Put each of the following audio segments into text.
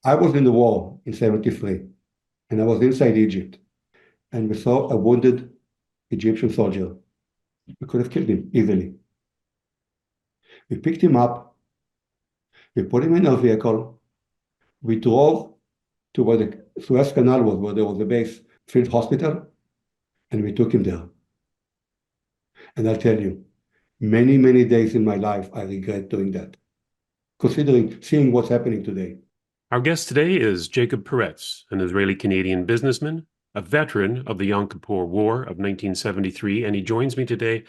I was in the war in 73, and I was inside Egypt, and we saw a wounded Egyptian soldier. We could have killed him easily. We picked him up, we put him in our vehicle, we drove to where the Suez Canal was, where there was a base field hospital, and we took him there. And I'll tell you, many, many days in my life, I regret doing that, considering seeing what's happening today. Our guest today is Jacob Peretz, an Israeli-Canadian businessman, a veteran of the Yom Kippur War of 1973, and he joins me today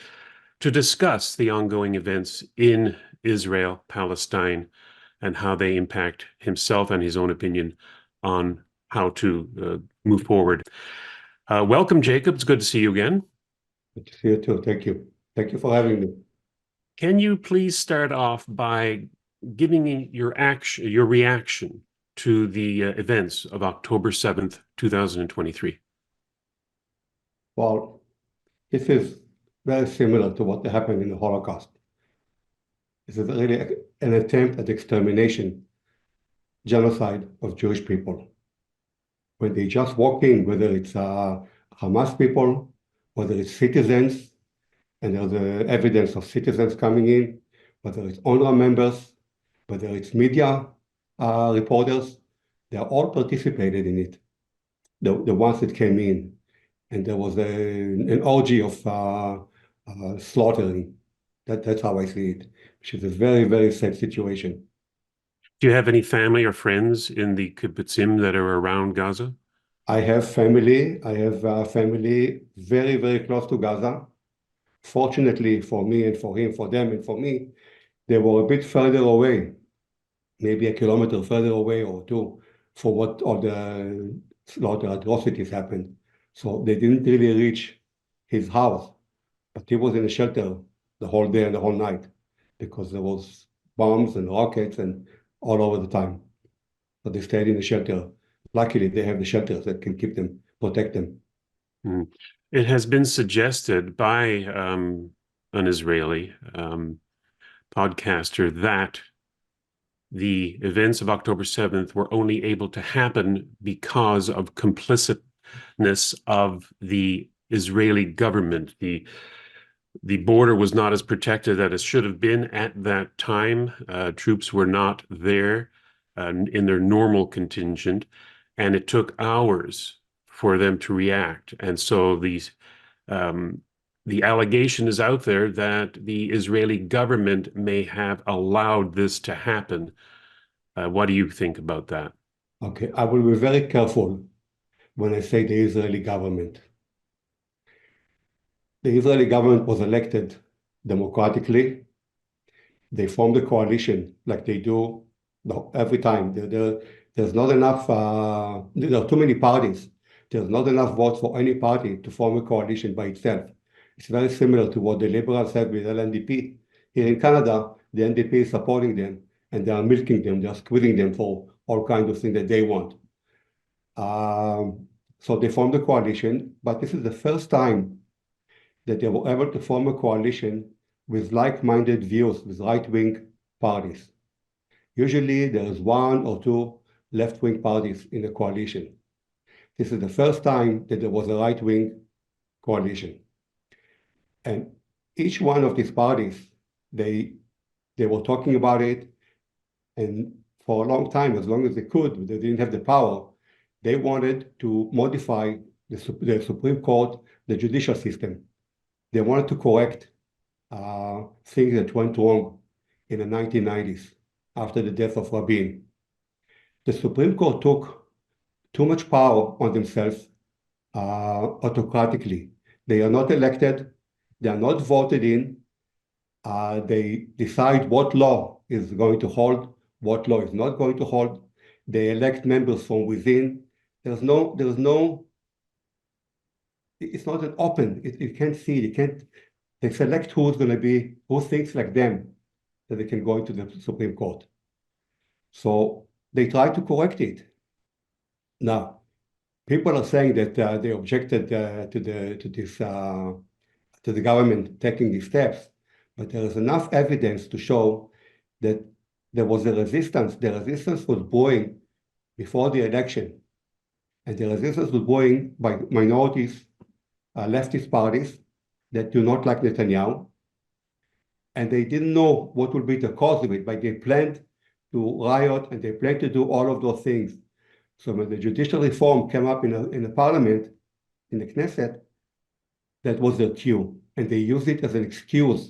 to discuss the ongoing events in Israel, Palestine, and how they impact himself and his own opinion on how to move forward. Welcome, Jacob. It's good to see you again. Good to see you too. Thank you. Thank you for having me. Can you please start off by giving me your reaction to the events of October 7th, 2023? Well, this is very similar to what happened in the Holocaust. This is really an attempt at extermination, genocide of Jewish people. When they just walk in, whether it's Hamas people, whether it's citizens, and there's evidence of citizens coming in, whether it's UNRWA members, whether it's media reporters, they are all participated in it, the ones that came in. And there was an orgy of slaughtering. That's how I see it, which is a very, very sad situation. Do you have any family or friends in the kibbutzim that are around Gaza? I have family. I have family very, very close to Gaza. Fortunately for me and for him, for them and for me, they were a bit further away, maybe a kilometer further away or two, for what all the slaughter atrocities happened. So they didn't really reach his house, but he was in a shelter the whole day and the whole night because there was bombs and rockets and all over the time. But they stayed in the shelter. Luckily, they have the shelters that can keep them, protect them. It has been suggested by an Israeli podcaster that the events of October 7th were only able to happen because of complicitness of the Israeli government. The border was not as protected as it should have been at that time. Troops were not there in their normal contingent, and it took hours for them to react. And so the allegation is out there that the Israeli government may have allowed this to happen. What do you think about that? Okay, I will be very careful when I say the Israeli government. The Israeli government was elected democratically. They formed a coalition like they do every time. There's not enough, there are too many parties. There's not enough votes for any party to form a coalition by itself. It's very similar to what the Liberals have with LNDP. Here in Canada, the NDP is supporting them, and they are milking them, they're squeezing them for all kinds of things that they want. So they formed a coalition, but this is the first time that they were able to form a coalition with like-minded views, with right-wing parties. Usually there is one or two left-wing parties in a coalition. This is the first time that there was a right-wing coalition. And each one of these parties, they were talking about it, and for a long time, as long as they could, they didn't have the power, they wanted to modify the Supreme Court, the judicial system. They wanted to correct things that went wrong in the 1990s after the death of Rabin. The Supreme Court took too much power on themselves autocratically. They are not elected. They are not voted in. They decide what law is going to hold, what law is not going to hold. They elect members from within. There's no, it's not an open, you can't see it, they select who's going to be, who thinks like them, that they can go into the Supreme Court. So they try to correct it. Now, people are saying that they objected to the government taking these steps, but there is enough evidence to show that there was a resistance. The resistance was brewing before the election, and the resistance was growing by minorities, leftist parties that do not like Netanyahu, and they didn't know what would be the cause of it, but they planned to riot and they planned to do all of those things. So when the judicial reform came up in the parliament, in the Knesset, that was their cue, and they used it as an excuse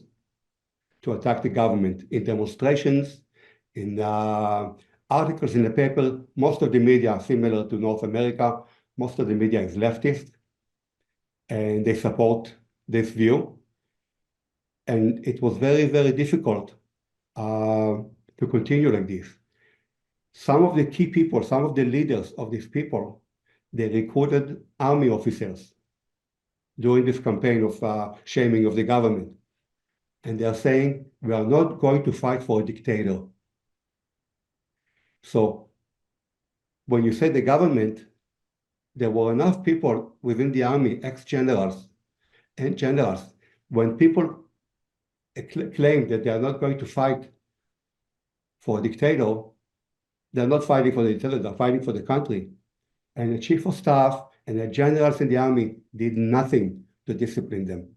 to attack the government in demonstrations, in articles in the paper. Most of the media are similar to North America. Most of the media is leftist, and they support this view. And it was very, very difficult to continue like this. Some of the key people, some of the leaders of these people, they recruited army officers during this campaign of shaming of the government. And they are saying, we are not going to fight for a dictator. So when you say the government, there were enough people within the army, ex-generals and generals, when people claim that they are not going to fight for a dictator, they're not fighting for the dictator, they're fighting for the country. And the chief of staff and the generals in the army did nothing to discipline them.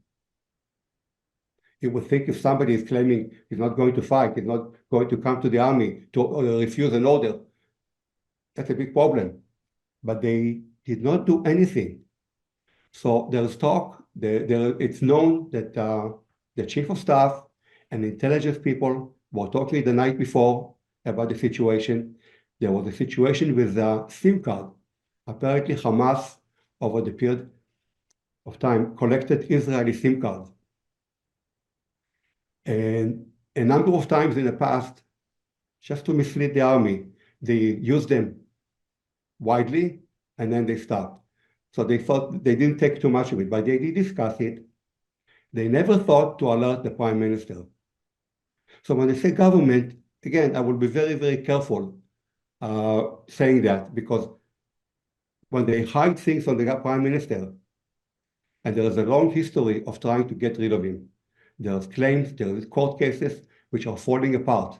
You would think if somebody is claiming he's not going to fight, he's not going to come to the army to refuse an order, that's a big problem. But they did not do anything. So there's talk, it's known that the chief of staff and intelligence people were talking the night before about the situation. There was a situation with a SIM card. Apparently Hamas, over the period of time, collected Israeli SIM cards. And a number of times in the past, just to mislead the army, they used them widely and then they stopped. So they thought they didn't take too much of it, but they did discuss it. They never thought to alert the prime minister. So when they say government, again, I will be very, very careful saying that, because when they hide things on the prime minister, and there is a long history of trying to get rid of him. There's claims, there's court cases which are falling apart.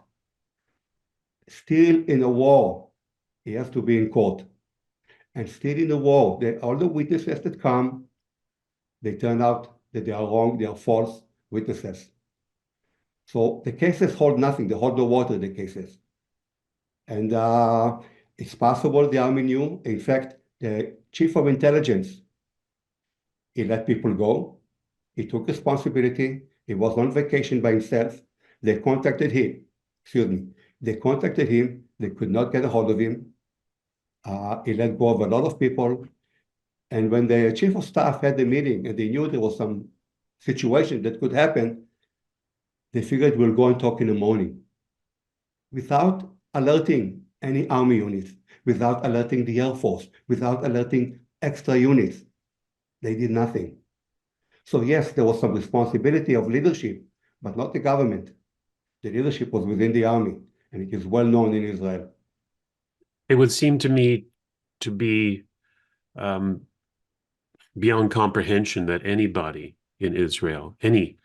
Still in a war, he has to be in court. And still in the war, all the witnesses that come, they turn out that they are wrong, they are false witnesses. So the cases hold nothing, they hold no water, the cases. And it's possible the army knew. In fact, the chief of intelligence, he let people go. He took responsibility. He was on vacation by himself. They contacted him. They contacted him. They could not get a hold of him. He let go of a lot of people. And when the chief of staff had the meeting and they knew there was some situation that could happen, they figured we'll go and talk in the morning. Without alerting any army units, without alerting the Air Force, without alerting extra units, they did nothing. So yes, there was some responsibility of leadership, but not the government. The leadership was within the army, and it is well known in Israel. It would seem to me to be beyond comprehension that anybody in Israel, any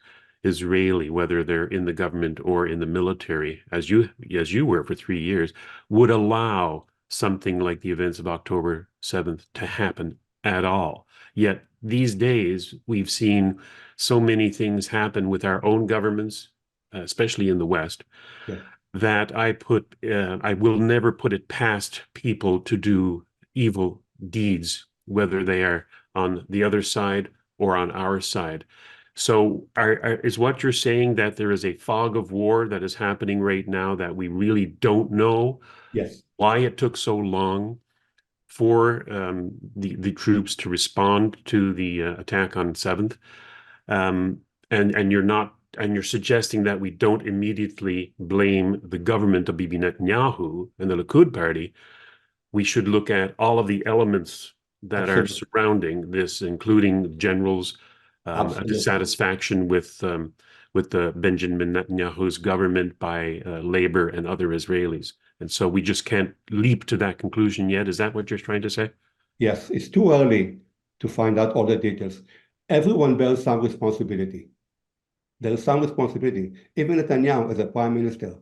Israeli, whether they're in the government or in the military, as you were for 3 years, would allow something like the events of October 7th to happen at all. Yet these days, we've seen so many things happen with our own governments, especially in the West, Yeah. that I will never put it past people to do evil deeds, whether they are on the other side or on our side. So is what you're saying that there is a fog of war that is happening right now that we really don't know Yes. why it took so long for the troops to respond to the attack on 7th? And you're suggesting that we don't immediately blame the government of Bibi Netanyahu and the Likud party. We should look at all of the elements that are Absolutely. surrounding this, including generals, a Absolutely. dissatisfaction with the Benjamin Netanyahu's government by labor and other Israelis. And so we just can't leap to that conclusion yet. Is that what you're trying to say? Yes, it's too early to find out all the details. Everyone bears some responsibility. There is some responsibility. Even Netanyahu as a prime minister.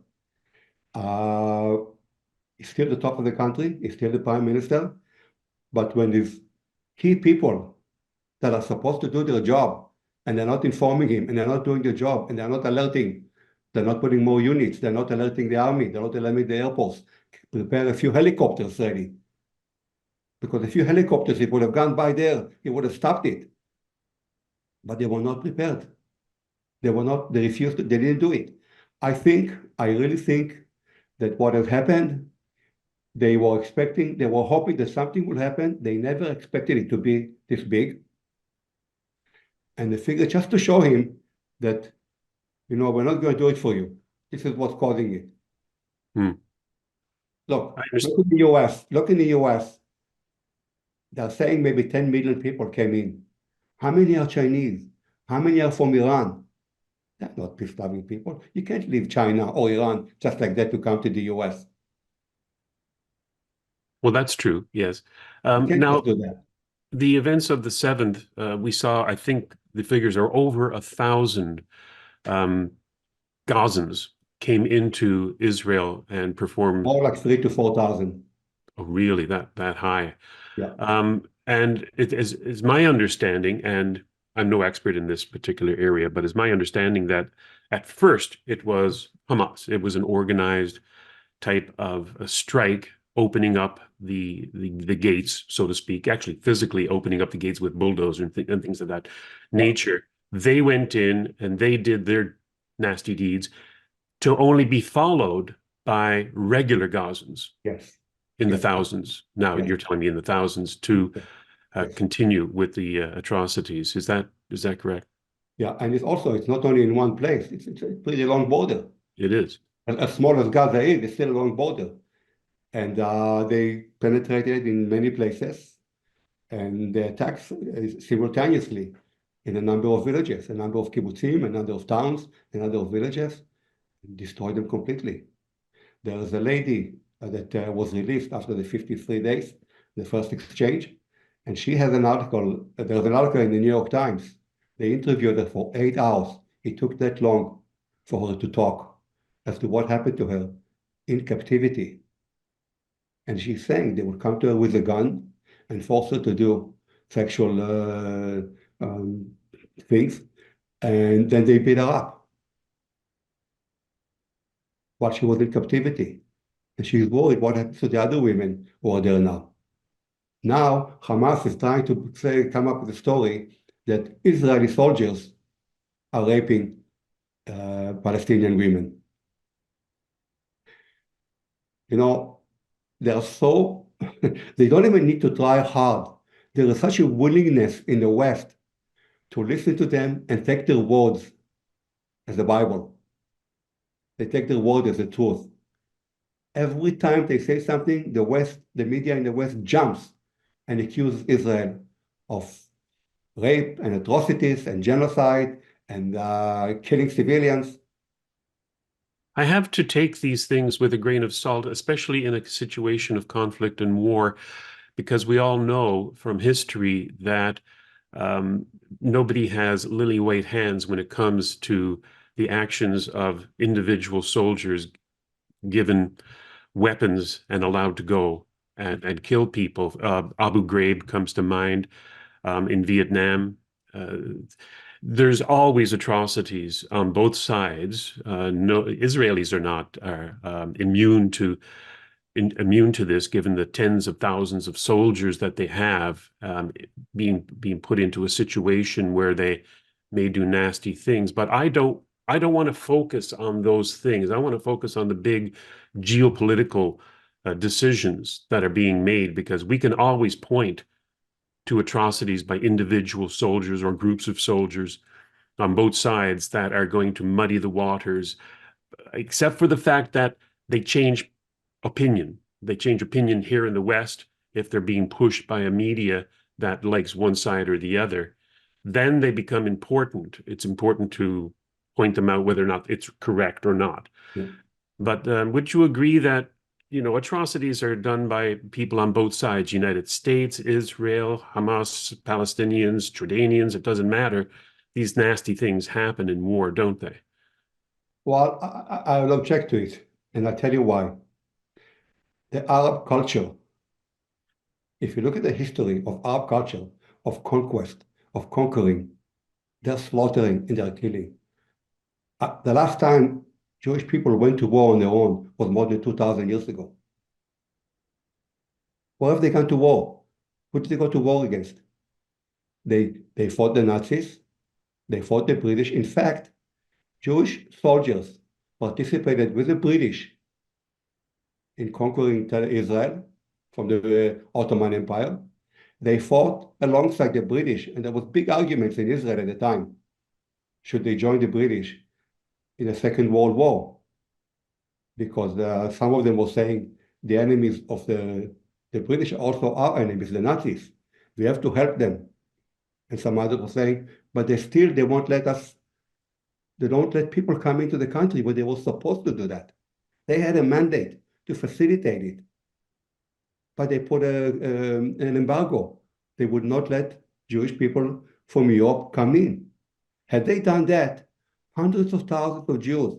He's still the top of the country. He's still the prime minister. But when these key people that are supposed to do their job and they're not informing him and they're not doing their job and they're not alerting, they're not putting more units, they're not alerting the army, they're not alerting the air force, prepare a few helicopters ready. Because a few helicopters, it would have gone by there, it would have stopped it. But they were not prepared. They refused, they didn't do it. I really think that what has happened, they were expecting, they were hoping that something would happen. They never expected it to be this big. And they figured just to show him that, we're not going to do it for you. This is what's causing it. Hmm. Look in the US. Look in the US. They're saying maybe 10 million people came in. How many are Chinese? How many are from Iran? They're not peace-loving people. You can't leave China or Iran just like that to come to the US. Well, that's true, yes. You can't Now, just do that. the events of the 7th, we saw, I think the figures are over 1,000 Gazans came into Israel and performed. More like 3 to 4,000. Oh, really, that high? Yeah. And it is my understanding, and I'm no expert in this particular area, but it's my understanding that at first it was Hamas. It was an organized type of a strike, opening up the gates, so to speak, actually physically opening up the gates with bulldozers and things of that nature. They went in and they did their nasty deeds to only be followed by regular Gazans Yes. in the Yes. thousands. Now Yes. you're telling me in the thousands to Yes. continue with the atrocities. Is that correct? Yeah, and it's not only in one place. It's a pretty long border. It is. As small as Gaza is, it's still a long border. And they penetrated in many places, and they attacked simultaneously in a number of villages, a number of kibbutzim, a number of towns, a number of villages, and destroyed them completely. There was a lady that was released after the 53 days, the first exchange, and she has an article. There was an article in the New York Times. They interviewed her for 8 hours. It took that long for her to talk as to what happened to her in captivity. And she's saying they would come to her with a gun and force her to do sexual things, and then they beat her up while she was in captivity. And she's worried what happens to the other women who are there now. Now, Hamas is trying to come up with a story that Israeli soldiers are raping Palestinian women. They are so, they don't even need to try hard. There is such a willingness in the West to listen to them and take their words as the Bible. They take their word as the truth. Every time they say something, the media in the West jumps and accuses Israel of rape and atrocities and genocide and killing civilians. I have to take these things with a grain of salt, especially in a situation of conflict and war, because we all know from history that nobody has lily white hands when it comes to the actions of individual soldiers given weapons and allowed to go and kill people. Abu Ghraib comes to mind in Vietnam. There's always atrocities on both sides. No, Israelis are not immune to this, given the tens of thousands of soldiers that they have being put into a situation where they may do nasty things. But I don't want to focus on those things. I want to focus on the big geopolitical decisions that are being made, because we can always point to atrocities by individual soldiers or groups of soldiers on both sides that are going to muddy the waters, except for the fact that they change opinion. They change opinion here in the West if they're being pushed by a media that likes one side or the other. Then they become important. It's important to point them out whether or not it's correct or not. Yeah. But would you agree that atrocities are done by people on both sides, United States, Israel, Hamas, Palestinians, Jordanians, it doesn't matter. These nasty things happen in war, don't they? Well, I will object to it, and I'll tell you why. The Arab culture, if you look at the history of Arab culture, of conquest, of conquering, they're slaughtering and they're killing. The last time Jewish people went to war on their own was more than 2,000 years ago. Where have they gone to war? Who did they go to war against? They fought the Nazis, they fought the British. In fact, Jewish soldiers participated with the British in conquering Israel from the Ottoman Empire. They fought alongside the British, and there was big arguments in Israel at the time. Should they join the British in the Second World War? Because some of them were saying the enemies of the British also are enemies, the Nazis. We have to help them. And some others were saying, but they won't let us, they don't let people come into the country, but they were supposed to do that. They had a mandate to facilitate it, but they put an embargo. They would not let Jewish people from Europe come in. Had they done that, hundreds of thousands of Jews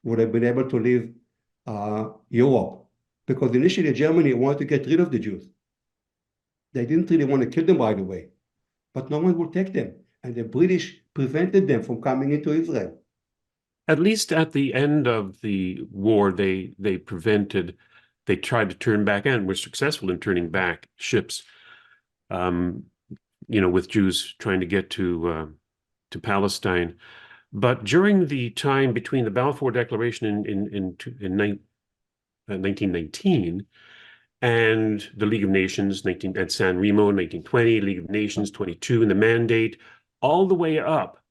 would have been able to leave Europe, because initially Germany wanted to get rid of the Jews. They didn't really want to kill them right away, but no one would take them. And the British prevented them from coming into Israel. At least at the end of the war, they tried to turn back and were successful in turning back ships, with Jews trying to get to Palestine. But during the time between the Balfour Declaration in 1919 and the League of Nations at San Remo in 1920, League of Nations 22, and the Mandate, all the way up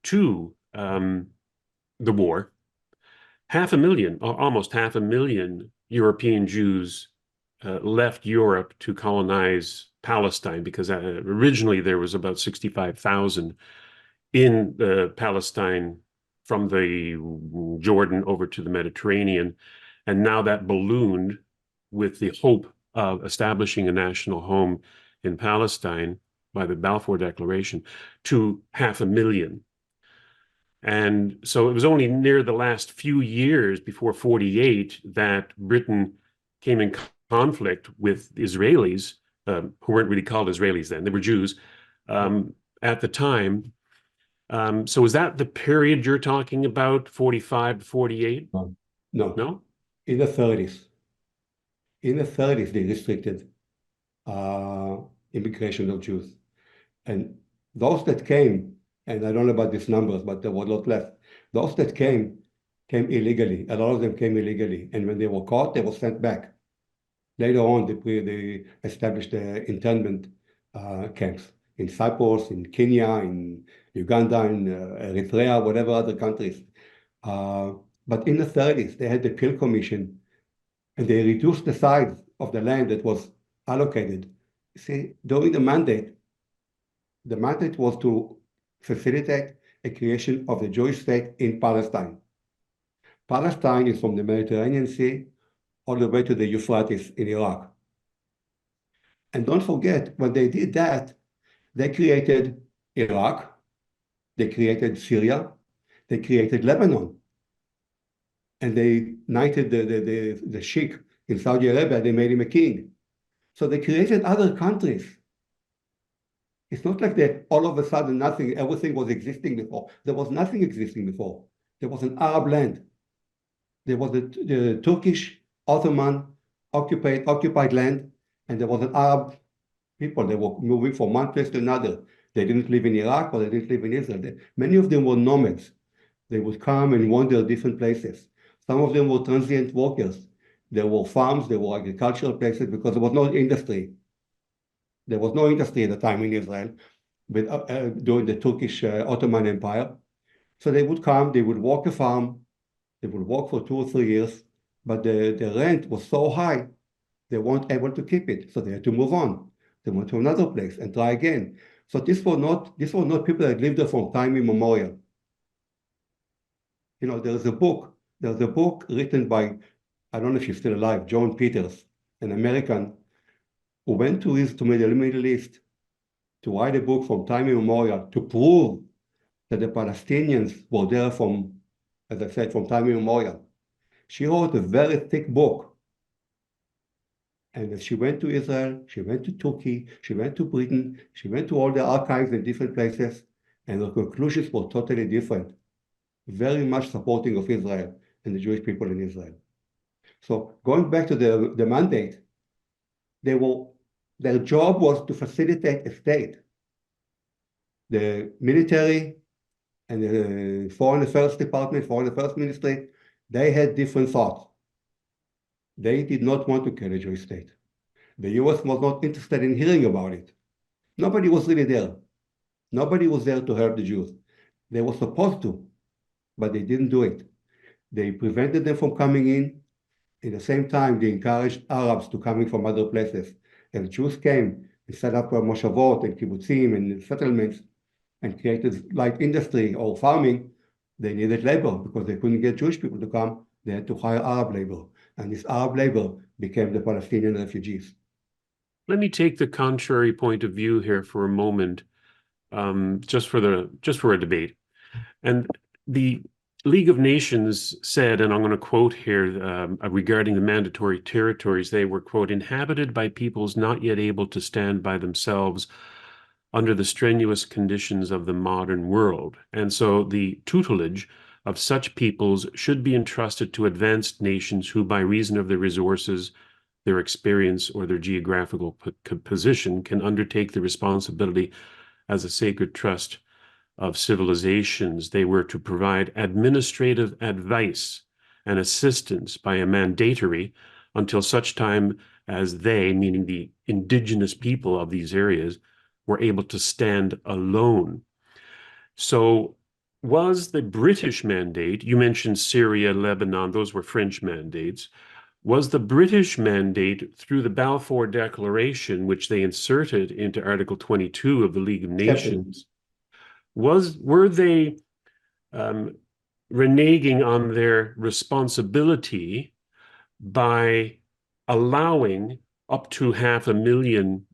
to the war, almost 500,000 European Jews left Europe to colonize Palestine, because originally there was about 65,000 in Palestine from the Jordan over to the Mediterranean. And now that ballooned with the hope of establishing a national home in Palestine by the Balfour Declaration to 500,000. And so it was only near the last few years before 48 that Britain came in conflict with the Israelis, who weren't really called Israelis then, they were Jews at the time. So is that the period you're talking about, 45 to 48? No. No? In the 30s. In the 30s, they restricted immigration of Jews. And those that came, and I don't know about these numbers, but there were a lot less. Those that came illegally. A lot of them came illegally. And when they were caught, they were sent back. Later on, they established internment camps in Cyprus, in Kenya, in Uganda, in Eritrea, whatever other countries. But in the 30s, they had the Peel Commission, and they reduced the size of the land that was allocated. See, during the mandate was to facilitate a creation of the Jewish state in Palestine. Palestine is from the Mediterranean Sea all the way to the Euphrates in Iraq. And don't forget, when they did that, they created Iraq, they created Syria, they created Lebanon. And they knighted the sheikh in Saudi Arabia, they made him a king. So they created other countries. It's not like that all of a sudden everything was existing before. There was nothing existing before. There was an Arab land. There was the Turkish, Ottoman occupied land, and there was an Arab people. They were moving from one place to another. They didn't live in Iraq or they didn't live in Israel. Many of them were nomads. They would come and wander different places. Some of them were transient workers. There were farms, there were agricultural places, because there was no industry. There was no industry at the time in Israel during the Turkish Ottoman Empire. So they would come, they would work a farm, they would work for 2 or 3 years, but the rent was so high, they weren't able to keep it. So they had to move on. They went to another place and try again. So this was not people that lived there from time immemorial. There's a book written by, I don't know if she's still alive, John Peters, an American who went to the Middle East to write a book from time immemorial to prove that the Palestinians were there from, as I said, from time immemorial. She wrote a very thick book And as she went to Israel, she went to Turkey, she went to Britain, she went to all the archives in different places, and her conclusions were totally different, very much supporting of Israel and the Jewish people in Israel. So going back to the mandate, their job was to facilitate a state. The military and the Foreign Affairs Department, Foreign Affairs Ministry, they had different thoughts. They did not want to kill a Jewish state. The US was not interested in hearing about it. Nobody was really there. Nobody was there to help the Jews. They were supposed to, but they didn't do it. They prevented them from coming in. At the same time, they encouraged Arabs to come in from other places. And Jews came and set up moshavot and kibbutzim and settlements and created light industry or farming. They needed labor because they couldn't get Jewish people to come. They had to hire Arab labor. And this Arab labor became the Palestinian refugees. Let me take the contrary point of view here for a moment, just for a debate. And the League of Nations said, and I'm going to quote here regarding the mandatory territories, they were, quote, inhabited by peoples not yet able to stand by themselves under the strenuous conditions of the modern world. And so the tutelage of such peoples should be entrusted to advanced nations who, by reason of their resources, their experience, or their geographical position, can undertake the responsibility as a sacred trust of civilizations. They were to provide administrative advice and assistance by a mandatory until such time as they, meaning the indigenous people of these areas, were able to stand alone. So was the British mandate, you mentioned Syria, Lebanon, those were French mandates, was the British mandate through the Balfour Declaration, which they inserted into Article 22 of the League of Nations, were they reneging on their responsibility by allowing up to 500,000,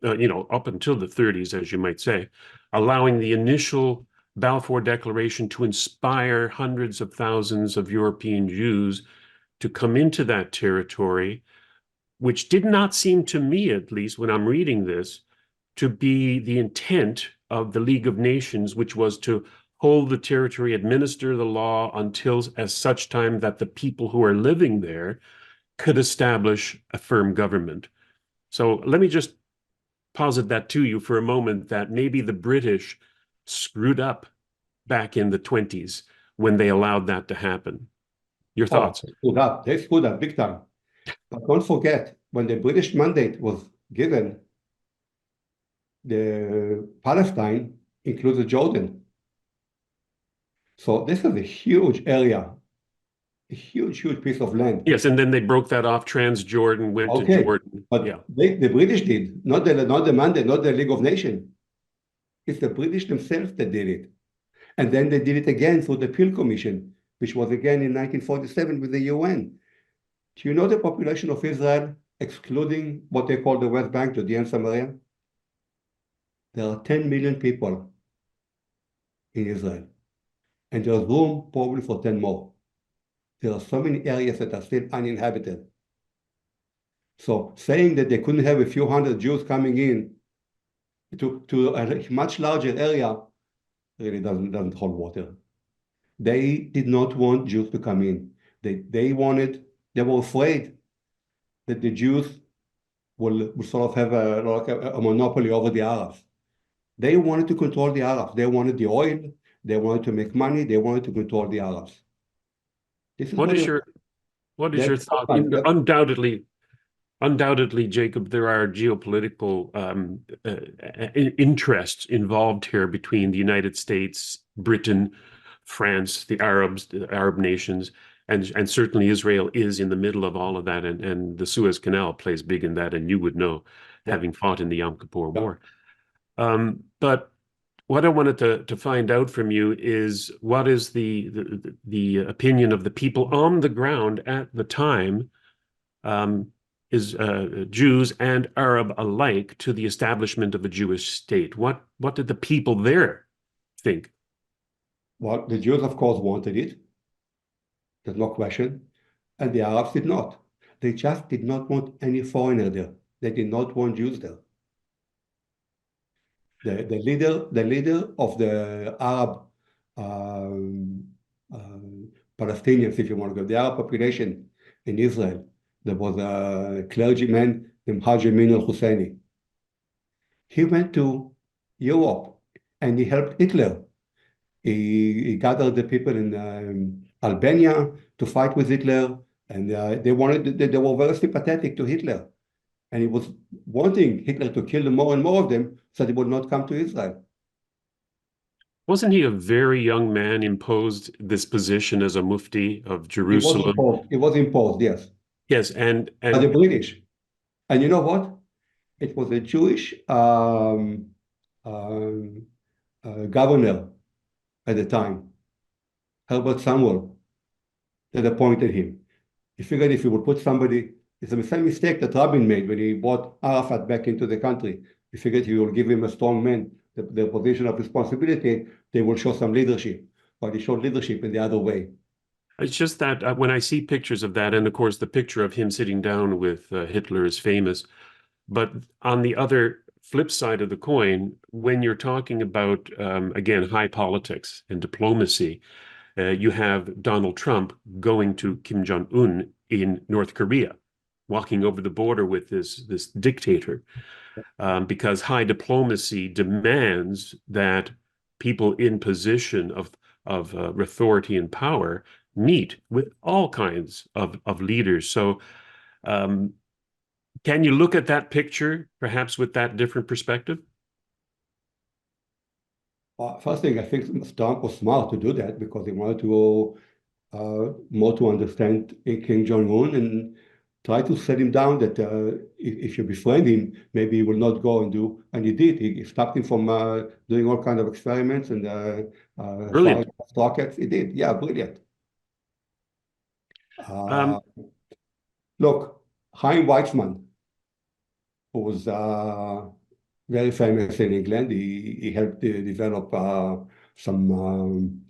up until the 30s, as you might say, allowing the initial Balfour Declaration to inspire hundreds of thousands of European Jews to come into that territory, which did not seem to me, at least when I'm reading this, to be the intent of the League of Nations, which was to hold the territory, administer the law until as such time that the people who are living there could establish a firm government. So let me just posit that to you for a moment, that maybe the British screwed up back in the 20s when they allowed that to happen. Your thoughts? They screwed up big time. But don't forget, when the British mandate was given, the Palestine included Jordan. So this is a huge area, a huge piece of land. Yes, and then they broke that off. Transjordan went to Jordan. But yeah, the British did, not the mandate, not the League of Nations. It's the British themselves that did it. And then they did it again through the Peel Commission, which was again in 1947 with the UN. Do you know the population of Israel, excluding what they call the West Bank, Judea and Samaria? There are 10 million people in Israel, and there's room probably for 10 more. There are so many areas that are still uninhabited. So saying that they couldn't have a few hundred Jews coming in to a much larger area really doesn't hold water. They did not want Jews to come in. They were afraid that the Jews will sort of have a monopoly over the Arabs. They wanted to control the Arabs. They wanted the oil. They wanted to make money. They wanted to control the Arabs. what is your thought? Undoubtedly, Jacob, there are geopolitical interests involved here between the United States, Britain, France, the Arab nations, and certainly Israel is in the middle of all of that, and the Suez Canal plays big in that, and you would know, having fought in the Yom Kippur War. But what I wanted to find out from you is what is the opinion of the people on the ground at the time, is Jews and Arab alike, to the establishment of a Jewish state? What did the people there think? Well, the Jews, of course, wanted it. There's no question. And the Arabs did not. They just did not want any foreigner there. They did not want Jews there. The leader of the Arab um, Palestinians, if you want to go, the Arab population in Israel, there was a clergyman named Haji Amin al-Husseini. He went to Europe and he helped Hitler. He gathered the people in Albania to fight with Hitler, and they were very sympathetic to Hitler. And he was wanting Hitler to kill more and more of them so they would not come to Israel. Wasn't he a very young man imposed this position as a mufti of It was Jerusalem? imposed. It was imposed, yes, Yes, by the and British. And you know what? It was a Jewish um, governor at the time, Herbert Samuel, that appointed him. He figured if he would put somebody, it's the same mistake that Rabin made when he brought Arafat back into the country. He figured he will give him a strong man, the position of responsibility, they will show some leadership. But he showed leadership in the other way. it's just that when I see pictures of that, and of course the picture of him sitting down with Hitler is famous, but on the other flip side of the coin, when you're talking about, again, high politics and diplomacy, you have Donald Trump going to Kim Jong-un in North Korea, walking over the border with this dictator, because high diplomacy demands that people in position of authority and power meet with all kinds of leaders. So, can you look at that picture perhaps with that different perspective? First thing, I think Trump was smart to do that because he wanted to more to understand Kim Jong-un and try to set him down that if you befriend him, maybe he will not go and do. And he did. He stopped him from doing all kinds of experiments and Brilliant. rockets. He did. Yeah, brilliant. Um, Look, Chaim Weizmann, who was very famous in England, he helped develop some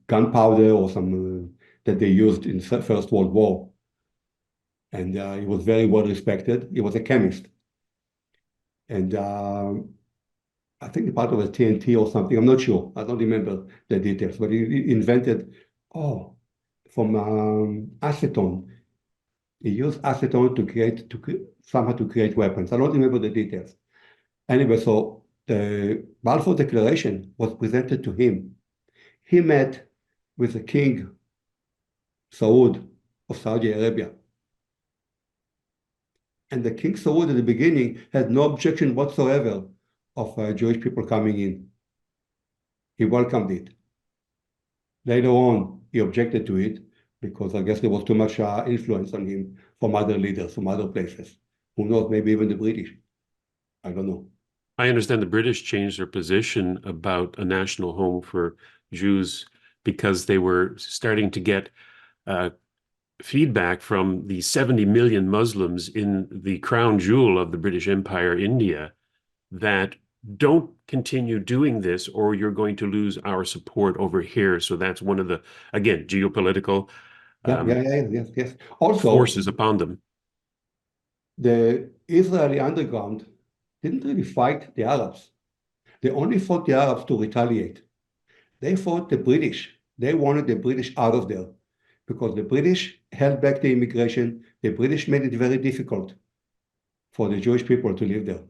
gunpowder or some that they used in the First World War. And he was very well respected. He was a chemist. And I think part of a TNT or something, I'm not sure. I don't remember the details, but he invented, from acetone. He used acetone somehow to create weapons. I don't remember the details. Anyway, so the Balfour Declaration was presented to him. He met with the King Saud of Saudi Arabia. And the King Saud at the beginning had no objection whatsoever of Jewish people coming in. He welcomed it. Later on, he objected to it because I guess there was too much influence on him from other leaders, from other places. Who knows, maybe even the British. I don't know. I understand the British changed their position about a national home for Jews because they were starting to get feedback from the 70 million Muslims in the crown jewel of the British Empire, India, that don't continue doing this or you're going to lose our support over here. So that's one of the, again, geopolitical Yes. Also, forces upon them. the Israeli underground didn't really fight the Arabs. They only fought the Arabs to retaliate. They fought the British. They wanted the British out of there because the British held back the immigration. The British made it very difficult for the Jewish people to live there.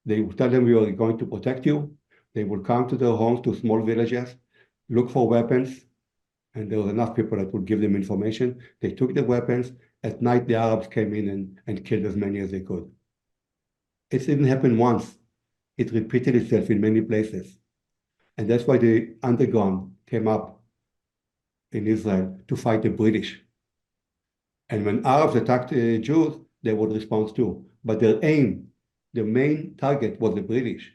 They would tell them, we are going to protect you. They would come to their homes, to small villages, look for weapons, and there was enough people that would give them information. They took the weapons. At night, the Arabs came in and killed as many as they could. It didn't happen once. It repeated itself in many places. And that's why the underground came up in Israel to fight the British. And when Arabs attacked Jews, they would respond too. But their main target was the British.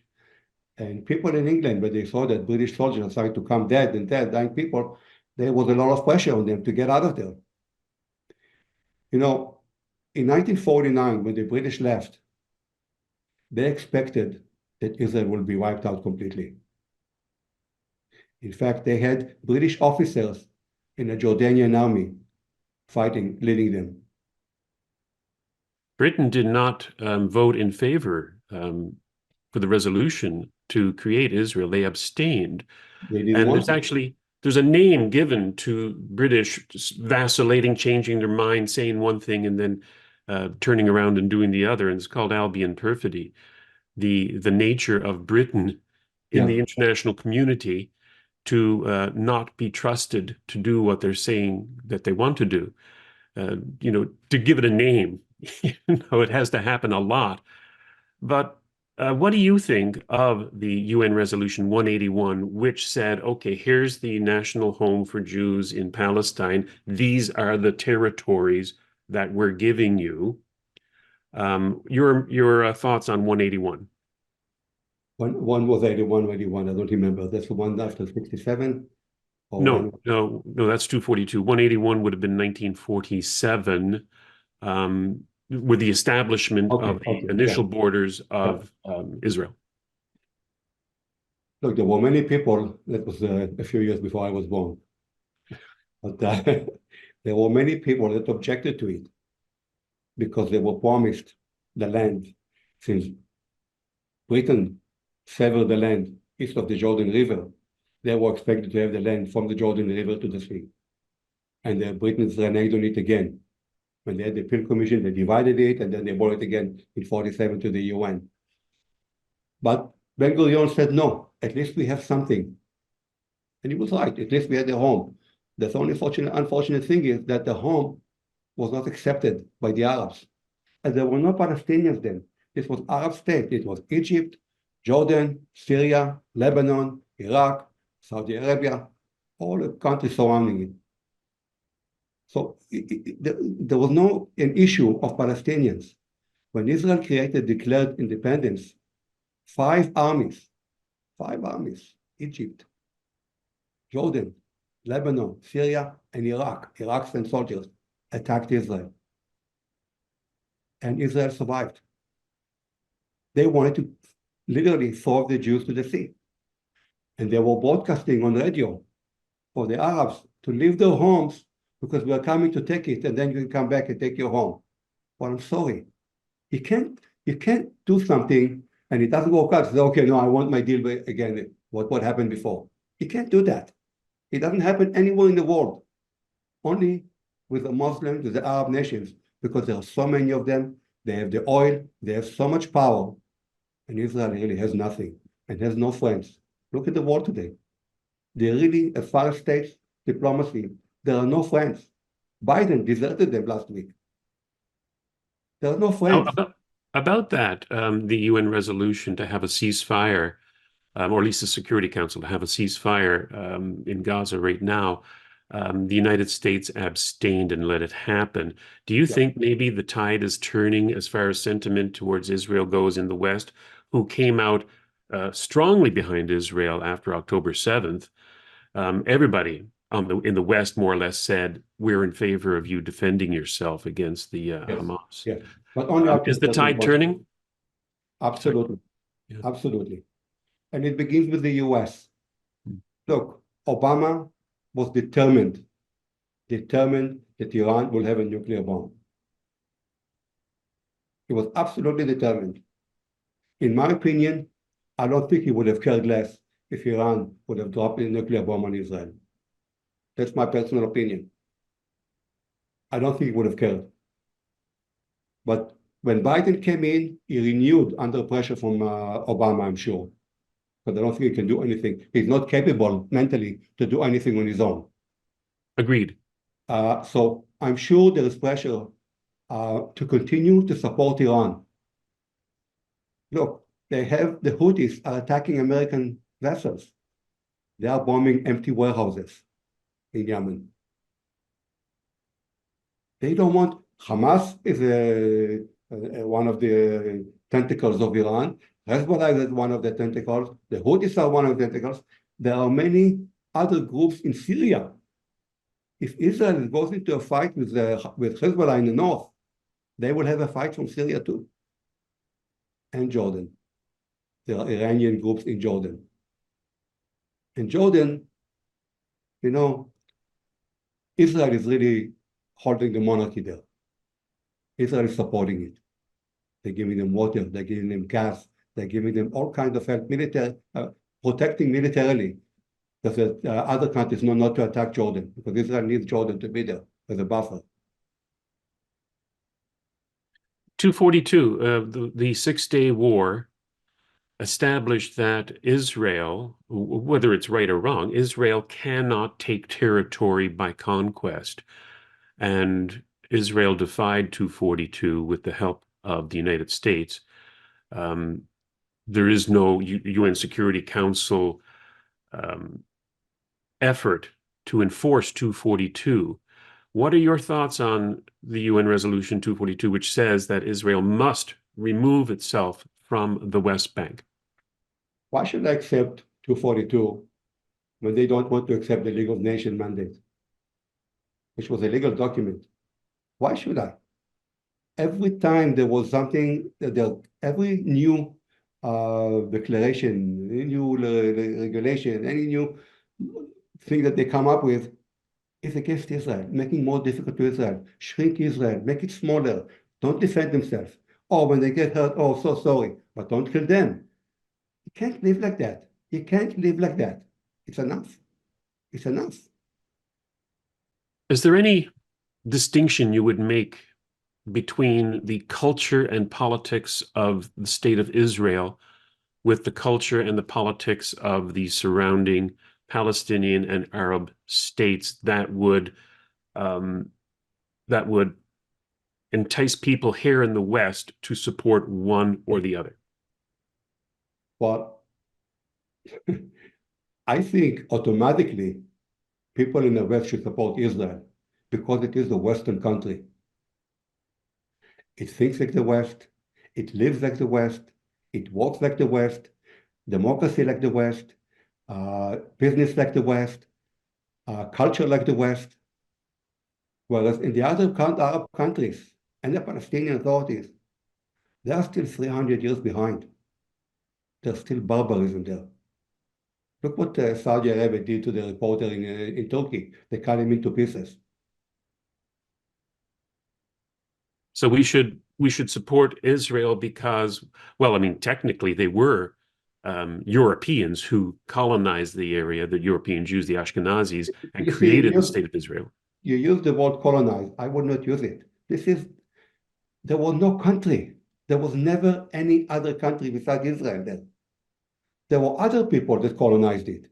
And people in England, when they saw that British soldiers are starting to come dead, dying people, there was a lot of pressure on them to get out of there. You know, in 1949, when the British left, they expected that Israel will be wiped out completely. In fact, they had British officers in the Jordanian army fighting, leading them. Britain did not vote in favor for the resolution to create Israel. They abstained. They didn't And want to. there's a name given to British vacillating, changing their mind, saying one thing and then turning around and doing the other. And it's called Albion perfidy. The nature of Britain in Yeah. the international community to not be trusted to do what they're saying that they want to do. To give it a name, it has to happen a lot. But what do you think of the UN Resolution 181, which said, okay, here's the national home for Jews in Palestine. These are the territories that we're giving you. Your thoughts on 181? One was 81, 81. I don't remember. That's the one after 67 or No, when? no, no, that's 242. 181 would have been 1947, with the establishment Okay, of the okay, yeah, initial borders yeah. of Israel. Look, there were many people, that was a few years before I was born, but there were many people that objected to it because they were promised the land since Britain severed the land east of the Jordan River. They were expected to have the land from the Jordan River to the sea. And the Britons reneged on it again. When they had the Peel Commission, they divided it, and then they brought it again in 47 to the UN. But Ben-Gurion said, no, at least we have something. And he was right, at least we had a home. The only unfortunate thing is that the home was not accepted by the Arabs. And there were no Palestinians then. This was Arab state. It was Egypt, Jordan, Syria, Lebanon, Iraq, Saudi Arabia, all the countries surrounding it. So there was no an issue of Palestinians. When Israel declared independence, five armies, Egypt, Jordan, Lebanon, Syria, and Iraq sent soldiers, attacked Israel. And Israel survived. They wanted to literally throw the Jews to the sea. And they were broadcasting on radio for the Arabs to leave their homes because we are coming to take it, and then you can come back and take your home. Well, I'm sorry. You can't do something and it doesn't work out. Say, okay, no, I want my deal again. What happened before? You can't do that. It doesn't happen anywhere in the world. Only with the Muslims, with the Arab nations, because there are so many of them. They have the oil. They have so much power. And Israel really has nothing and has no friends. Look at the world today. They really, as far as states, diplomacy, there are no friends. Biden deserted them last week. There are no Now, friends. about that, the UN resolution to have a ceasefire, or at least the Security Council to have a ceasefire in Gaza right now, the United States abstained and let it happen. Do you Yeah. think maybe the tide is turning as far as sentiment towards Israel goes in the West, who came out strongly behind Israel after October 7th? Everybody in the West more or less said, we're in favor of you defending yourself against the Yes. Hamas. Yes. But only up to Is a the certain tide point. turning? Sorry. Absolutely. Yeah. Absolutely. And it begins with the US. Look, Obama was determined that Iran will have a nuclear bomb. He was absolutely determined. In my opinion, I don't think he would have cared less if Iran would have dropped a nuclear bomb on Israel. That's my personal opinion. I don't think he would have cared. But when Biden came in, he renewed under pressure from Obama, I'm sure. But I don't think he can do anything. He's not capable mentally to do anything on his own. Agreed. So I'm sure there is pressure to continue to support Iran. Look, the Houthis are attacking American vessels. They are bombing empty warehouses in Yemen. They don't want. Hamas is one of the tentacles of Iran. Hezbollah is one of the tentacles. The Houthis are one of the tentacles. There are many other groups in Syria. If Israel goes into a fight with Hezbollah in the north, they will have a fight from Syria too, and Jordan. There are Iranian groups in Jordan. In Jordan, you know, Israel is really holding the monarchy there. Israel is supporting it. They're giving them water. They're giving them gas. They're giving them all kinds of help, protecting militarily. Because other countries know not to attack Jordan, because Israel needs Jordan to be there as a buffer. 242, the Six-Day War established that Israel, whether it's right or wrong, Israel cannot take territory by conquest. And Israel defied 242 with the help of the United States. There is no UN Security Council effort to enforce 242. What are your thoughts on the UN Resolution 242, which says that Israel must remove itself from the West Bank? Why should I accept 242 when they don't want to accept the League of Nations mandate, which was a legal document? Why should I? Every time there was something, every new declaration, any new regulation, any new thing that they come up with is against Israel, making more difficult to Israel, shrink Israel, make it smaller, don't defend themselves. Or when they get hurt, oh, so sorry, but don't kill them. You can't live like that. You can't live like that. It's enough. It's enough. Is there any distinction you would make between the culture and politics of the state of Israel with the culture and the politics of the surrounding Palestinian and Arab states that would entice people here in the West to support one or the other? Well, I think automatically people in the West should support Israel because it is a Western country. It thinks like the West, it lives like the West, it walks like the West, democracy like the West, business like the West, culture like the West. Whereas in the other Arab countries and the Palestinian authorities, they are still 300 years behind. There's still barbarism there. Look what Saudi Arabia did to the reporter in Turkey. They cut him into pieces. So we should support Israel because, well, I mean, technically they were Europeans who colonized the area, the European Jews, the Ashkenazis, and created the state of Israel. You use the word colonize. I would not use it. There was no country. There was never any other country besides Israel there. There were other people that colonized it.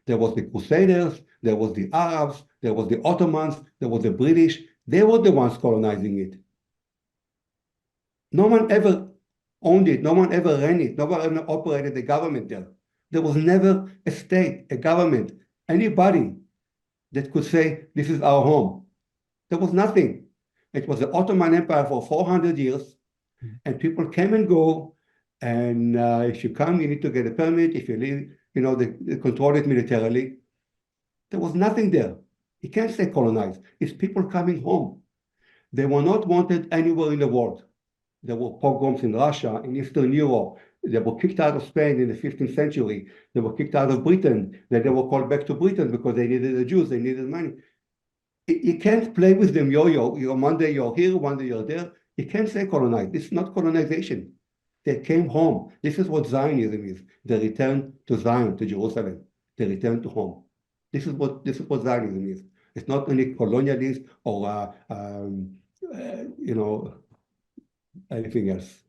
There was the Crusaders, there was the Arabs, there was the Ottomans, there was the British. They were the ones colonizing it. No one ever owned it. No one ever ran it. No one ever operated the government there. There was never a state, a government, anybody that could say, this is our home. There was nothing. It was the Ottoman Empire for 400 years, and people came and go. And if you come, you need to get a permit. If you leave, they control it militarily. There was nothing there. You can't say colonized. It's people coming home. They were not wanted anywhere in the world. There were pogroms in Russia, in Eastern Europe. They were kicked out of Spain in the 15th century. They were kicked out of Britain. Then they were called back to Britain because they needed the Jews. They needed money. You can't play with them yo-yo. One day you're here, one day you're there. You can't say colonized. It's not colonization. They came home. This is what Zionism is. The return to Zion, to Jerusalem. The return to home. This is what Zionism is. It's not only colonialist or anything else.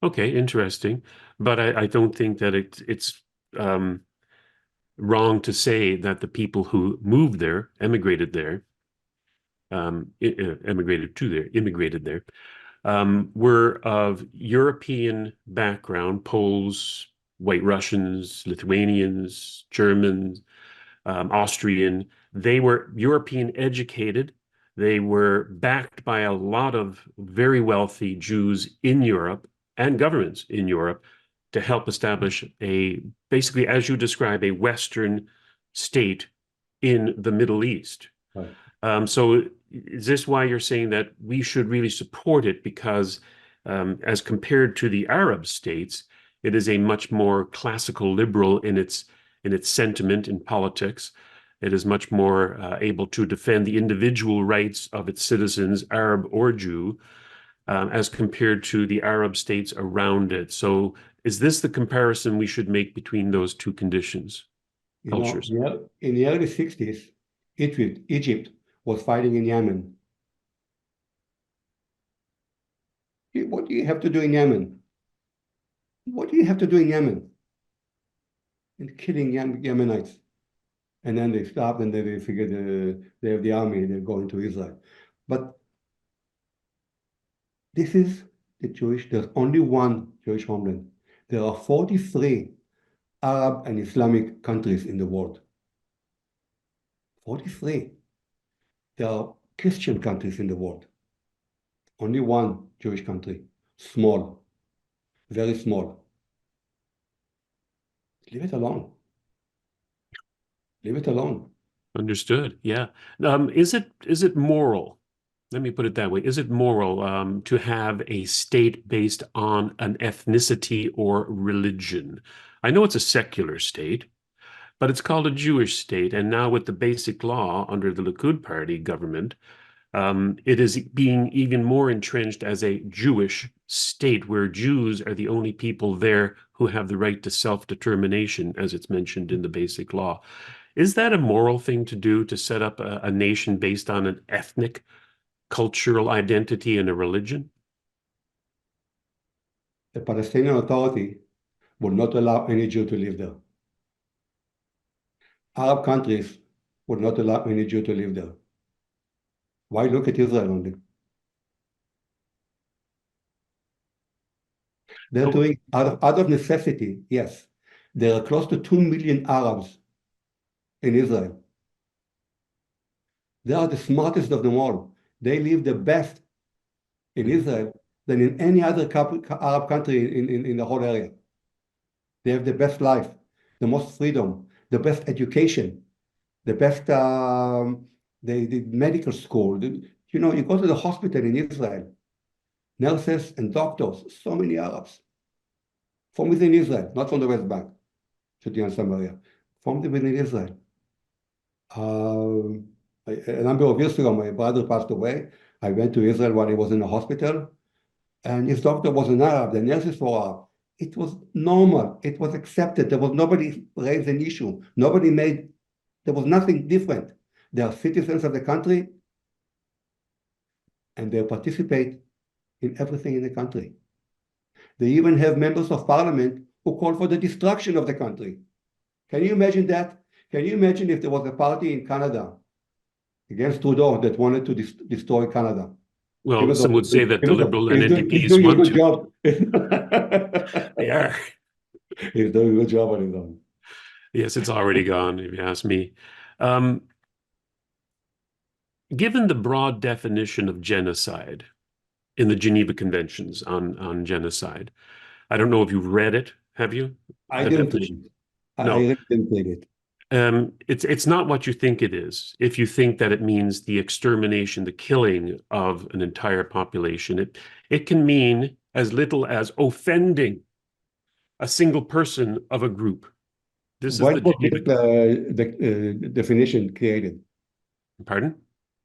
Okay, interesting. But I don't think that it's wrong to say that the people who moved there, immigrated there, were of European background, Poles, White Russians, Lithuanians, Germans, Austrian. They were European educated. They were backed by a lot of very wealthy Jews in Europe and governments in Europe to help establish basically, as you describe, a Western state in the Middle East. Right. So is this why you're saying that we should really support it? Because as compared to the Arab states, it is a much more classical liberal in its sentiment in politics. It is much more able to defend the individual rights of its citizens, Arab or Jew. as compared to the Arab states around it. So is this the comparison we should make between those two conditions, You know, cultures? in the early 60s, Egypt was fighting in Yemen. What do you have to do in Yemen? What do you have to do in Yemen? And killing Yemenites. And then they stopped and then they figured they have the army, they're going to Israel. But this is there's only one Jewish homeland. There are 43 Arab and Islamic countries in the world. 43. There are Christian countries in the world. Only one Jewish country. Small, very small. Leave it alone. Leave it alone. Understood. Yeah. Is it moral? Let me put it that way. Is it moral to have a state based on an ethnicity or religion? I know it's a secular state, but it's called a Jewish state. And now with the basic law under the Likud party government, it is being even more entrenched as a Jewish state where Jews are the only people there who have the right to self-determination, as it's mentioned in the basic law. Is that a moral thing to do, to set up a nation based on an ethnic, cultural identity and a religion? The Palestinian Authority will not allow any Jew to live there. Arab countries would not allow any Jew to live there. Why look at Israel only? They're Oh, doing out of necessity, yes. There are close to 2 million Arabs in Israel. They are the smartest of them all. They live the best in Israel than in any other Arab country in the whole area. They have the best life, the most freedom, the best education, the best the medical school. You know, you go to the hospital in Israel, nurses and doctors, so many Arabs from within Israel, not from the West Bank, Judea and Samaria, from within Israel. A number of years ago, my brother passed away. I went to Israel while he was in the hospital, and his doctor was an Arab, the nurses were Arab. It was normal. It was accepted. There was nobody raised an issue. There was nothing different. They are citizens of the country, and they participate in everything in the country. They even have members of parliament who call for the destruction of the country. Can you imagine that? Can you imagine if there was a party in Canada against Trudeau that wanted to destroy Canada? well, Even though, some would say that the even though Liberal and he's NDPs doing a want good to. job. They are. He's doing a good job on his own. Yes, it's already gone, if you ask me. Um, Given the broad definition of genocide in the Geneva Conventions on genocide, I don't know if you've read it. Have you? I The didn't read definition? it. I No. really didn't read it. It's not what you think it is. If you think that it means the extermination, the killing of an entire population, it can mean as little as offending a single person of a group. This is When the was this Geneva. definition created? Pardon?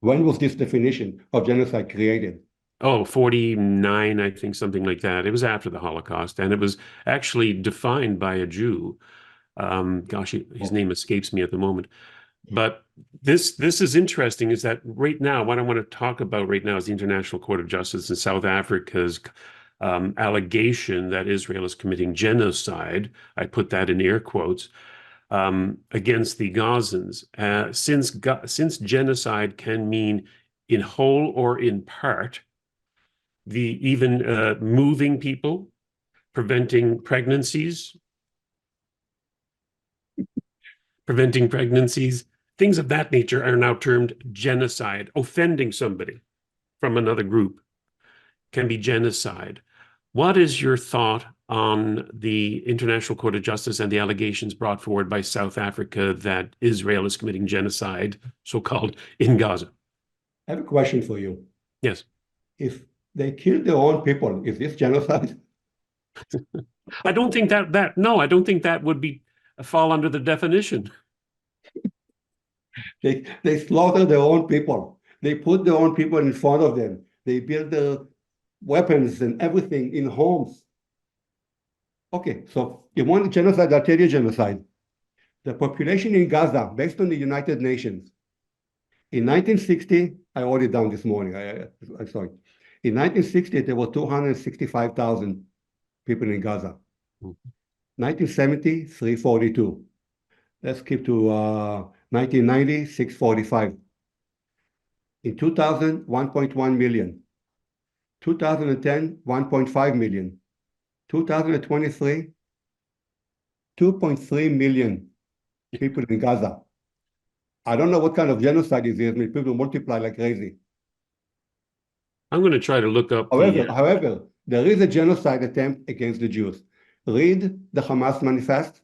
When was this definition of genocide created? Oh, 49, I think, something like that. It was after the Holocaust, and it was actually defined by a Jew. Gosh, his Oh, name escapes me at the moment. But this is interesting, is that right now, what I want to talk about right now is the International Court of Justice in South Africa's allegation that Israel is committing genocide. I put that in air quotes, against the Gazans. Since genocide can mean in whole or in part, the even moving people, preventing pregnancies, things of that nature are now termed genocide. Offending somebody from another group can be genocide. What is your thought on the International Court of Justice and the allegations brought forward by South Africa that Israel is committing genocide, so-called, in Gaza? I have a question for you. Yes. If they kill their own people, is this genocide? I don't think no, I don't think that would be fall under the definition. They slaughter their own people. They put their own people in front of them. They build weapons and everything in homes. Okay, so you want genocide? I'll tell you genocide. The population in Gaza, based on the United Nations, in 1960, I wrote it down this morning. I saw it. In 1960, there were 265,000 people in Gaza. 1970, 342. Let's keep to 1990, 645. In 2000, 1.1 million. 2010, 1.5 million. 2023, 2.3 million people in Gaza. I don't know what kind of genocide it is. I mean, people multiply like crazy. I'm going to try to look up However, there is a genocide attempt against the Jews. Read the Hamas manifest.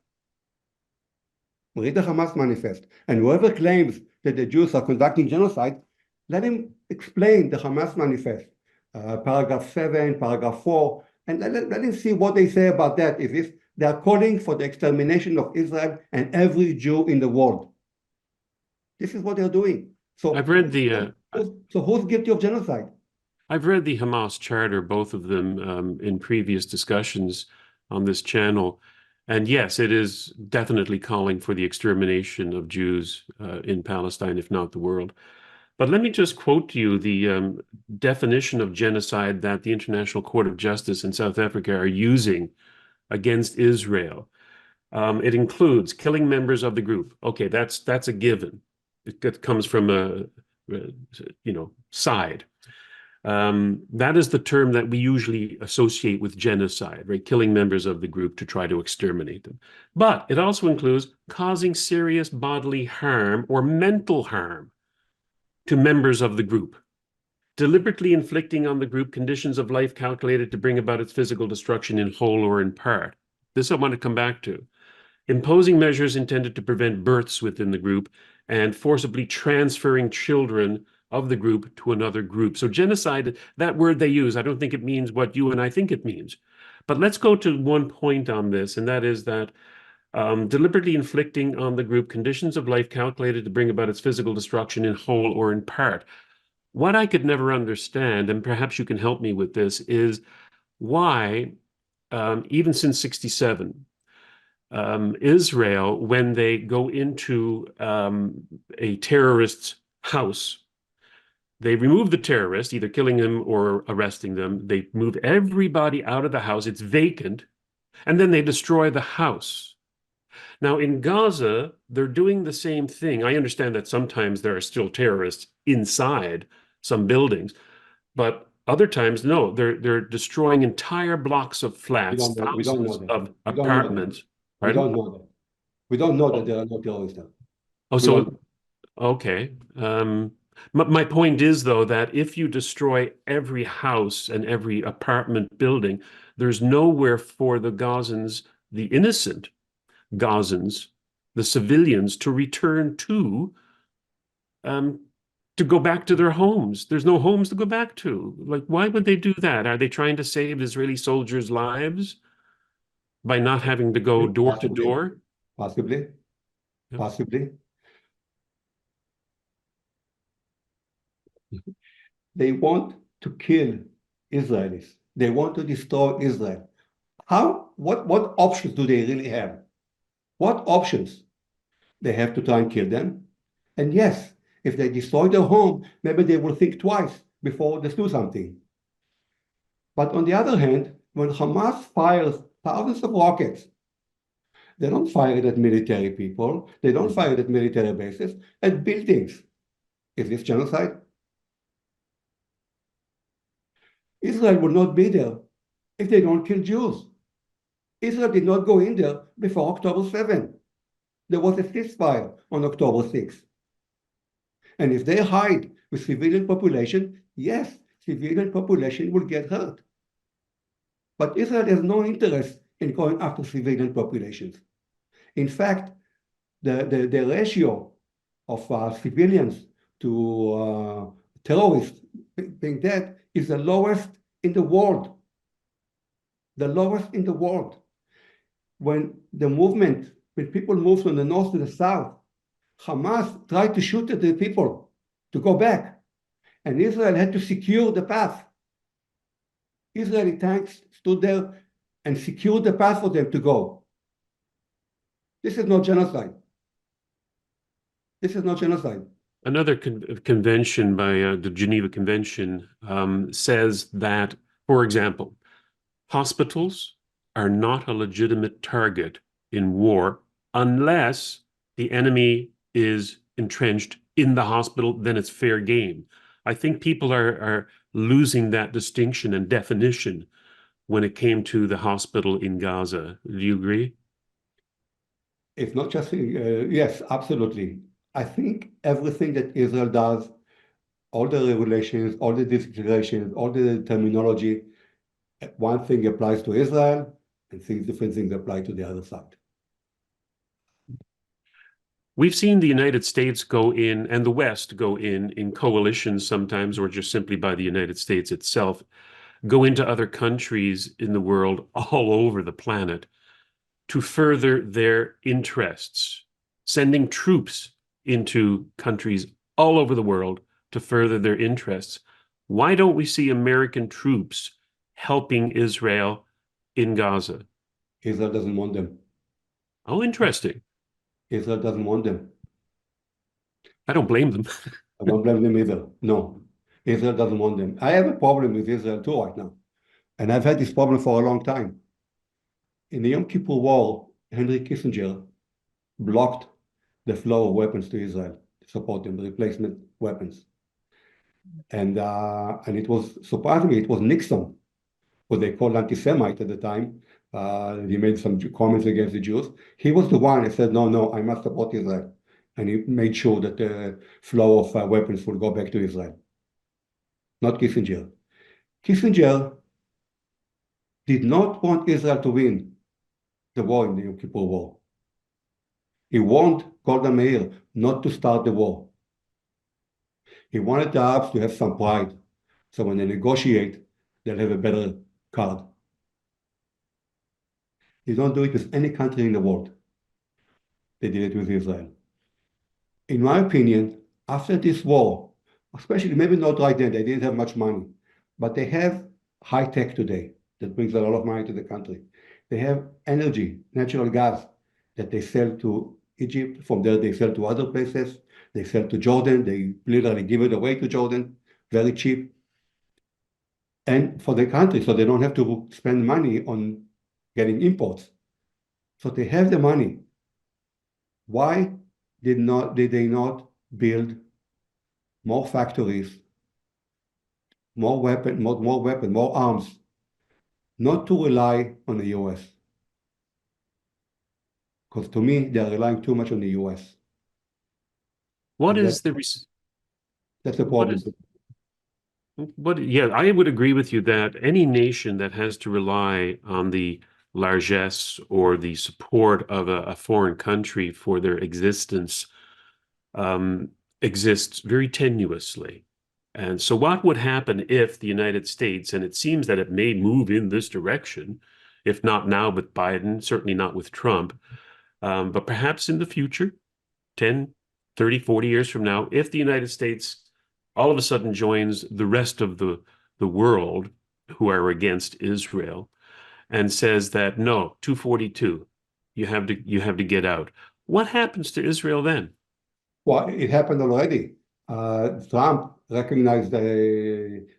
Read the Hamas manifest. And whoever claims that the Jews are conducting genocide, let him explain the Hamas manifest, paragraph 7, paragraph 4, and let him see what they say about that. They are calling for the extermination of Israel and every Jew in the world. This is what they're doing. So I've read the so who's guilty of genocide? I've read the Hamas charter, both of them, in previous discussions on this channel. And yes, it is definitely calling for the extermination of Jews in Palestine, if not the world. But let me just quote to you the definition of genocide that the International Court of Justice in South Africa are using against Israel. It includes killing members of the group. Okay, that's a given. It comes from a side. That is the term that we usually associate with genocide, right? Killing members of the group to try to exterminate them. But it also includes causing serious bodily harm or mental harm to members of the group, deliberately inflicting on the group conditions of life calculated to bring about its physical destruction in whole or in part. This I want to come back to. Imposing measures intended to prevent births within the group and forcibly transferring children of the group to another group. So genocide, that word they use, I don't think it means what you and I think it means. But let's go to one point on this, and that is that deliberately inflicting on the group conditions of life calculated to bring about its physical destruction in whole or in part. What I could never understand, and perhaps you can help me with this, is why, even since 67, Israel, when they go into a terrorist's house, they remove the terrorist, either killing them or arresting them. They move everybody out of the house. It's vacant. And then they destroy the house. Now, in Gaza, they're doing the same thing. I understand that sometimes there are still terrorists inside some buildings, but other times, no, they're destroying entire blocks of flats, thousands of apartments. We don't know that. We don't know that there are no terrorists there. Oh, so, okay. My point is, though, that if you destroy every house and every apartment building, there's nowhere for the Gazans, the innocent Gazans, the civilians, to return to go back to their homes. There's no homes to go back to. Like, why would they do that? Are they trying to save Israeli soldiers' lives by not having to go door to door? Possibly. Yep. Possibly. They want to kill Israelis. They want to destroy Israel. What options do they really have? What options? They have to try and kill them. And yes, if they destroy their home, maybe they will think twice before they do something. But on the other hand, when Hamas fires thousands of rockets, they don't fire it at military people. They don't fire it at military bases, at buildings. Is this genocide? Israel will not be there if they don't kill Jews. Israel did not go in there before October 7. There was a ceasefire on October 6. And if they hide with civilian population, yes, civilian population will get hurt. But Israel has no interest in going after civilian populations. In fact, the ratio of civilians to terrorists being dead is the lowest in the world. The lowest in the world. When people move from the north to the south, Hamas tried to shoot at the people to go back. And Israel had to secure the path. Israeli tanks stood there and secured the path for them to go. This is not genocide. This is not genocide. Another convention by the Geneva Convention says that, for example, hospitals are not a legitimate target in war unless the enemy is entrenched in the hospital, then it's fair game. I think people are losing that distinction and definition when it came to the hospital in Gaza. Do you agree? It's not just, yes, absolutely. I think everything that Israel does, all the regulations, all the declarations, all the terminology, one thing applies to Israel and different things apply to the other side. We've seen the United States go in and the West go in coalitions sometimes, or just simply by the United States itself, go into other countries in the world all over the planet to further their interests, sending troops into countries all over the world to further their interests. Why don't we see American troops helping Israel in Gaza? Israel doesn't want them. Oh, interesting. Israel doesn't want them. I don't blame them. I don't blame them either. No, Israel doesn't want them. I have a problem with Israel too right now. And I've had this problem for a long time. In the Yom Kippur War, Henry Kissinger blocked the flow of weapons to Israel to support them, replacement weapons. And it was, surprisingly, it was Nixon, what they called anti-Semite at the time. He made some comments against the Jews. He was the one that said, no, I must support Israel. And he made sure that the flow of weapons would go back to Israel. Not Kissinger. Kissinger did not want Israel to win the war in the Yom Kippur War. He warned Golda Meir not to start the war. He wanted the Arabs to have some pride, so when they negotiate, they'll have a better card. They don't do it with any country in the world. They did it with Israel. In my opinion, after this war, especially maybe not right then, they didn't have much money, but they have high tech today that brings a lot of money to the country. They have energy, natural gas that they sell to Egypt. From there, they sell to other places. They sell to Jordan. They literally give it away to Jordan, very cheap. And for the country, so they don't have to spend money on getting imports. So they have the money. Why did they not build more factories, more arms, not to rely on the US? Because to me, they are relying too much on the US. What And is the that's the what problem. is yeah, I would agree with you that any nation that has to rely on the largesse or the support of a foreign country for their existence exists very tenuously. And so what would happen if the United States, and it seems that it may move in this direction, if not now with Biden, certainly not with Trump, but perhaps in the future, 10, 30, 40 years from now, if the United States all of a sudden joins the rest of the world who are against Israel and says that no, 242, you have to get out. What happens to Israel then? Well, it happened already. Trump recognized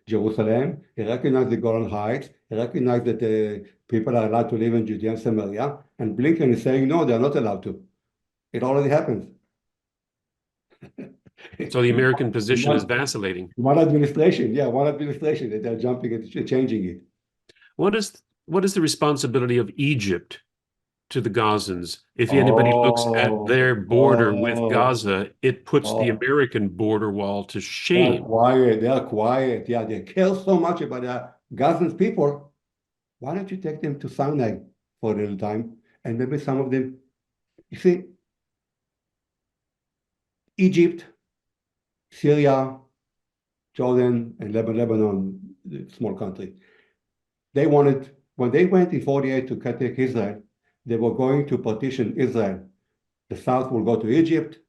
Jerusalem. He recognized the Golan Heights. He recognized that people are allowed to live in Judea and Samaria. And Blinken is saying, no, they're not allowed to. It already happened. So the American position is vacillating. One administration that they're jumping and changing it. What is the responsibility of Egypt to the Gazans? If anybody looks at Oh, their border with oh, Gaza, it puts the oh. American border wall to They are shame. quiet. They are quiet. Yeah, they care so much about the Gazans people. Why don't you take them to Sinai for a little time? And maybe some of them, you see, Egypt, Syria, Jordan, and Lebanon, the small country. When they went in 48 to take Israel, they were going to partition Israel. The south will go to Egypt,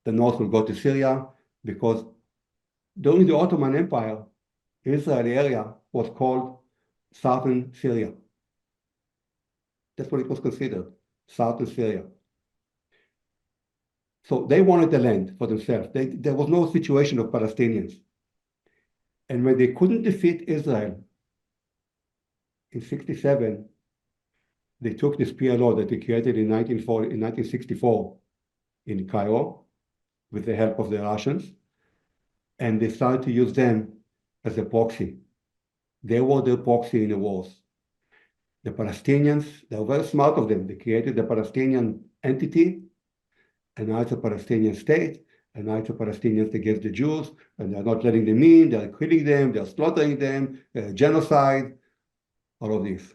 the north will go to Syria, because during the Ottoman Empire, Israeli area was called southern Syria. That's what it was considered, southern Syria. So they wanted the land for themselves. There was no situation of Palestinians. And when they couldn't defeat Israel in 67, they took this PLO that they created in 1964 in Cairo with the help of the Russians, and they started to use them as a proxy. They were the proxy in the wars. The Palestinians, they were very smart of them. They created the Palestinian entity, and now it's a Palestinian state, and now it's the Palestinians against the Jews, and they're not letting them in, they're killing them, they're slaughtering them, genocide, all of this.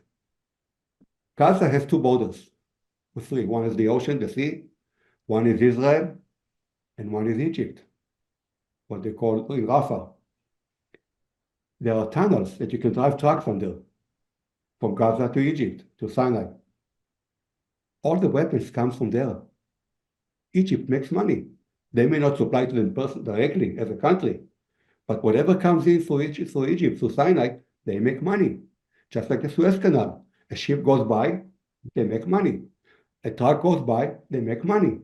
Gaza has two borders, or three. One is the ocean, the sea, one is Israel, and one is Egypt, what they call in Rafah. There are tunnels that you can drive trucks under from Gaza to Egypt, to Sinai. All the weapons come from there. Egypt makes money. They may not supply to them directly as a country, but whatever comes in for Egypt, through Sinai, they make money. Just like the Suez Canal. A ship goes by, they make money. A truck goes by, they make money.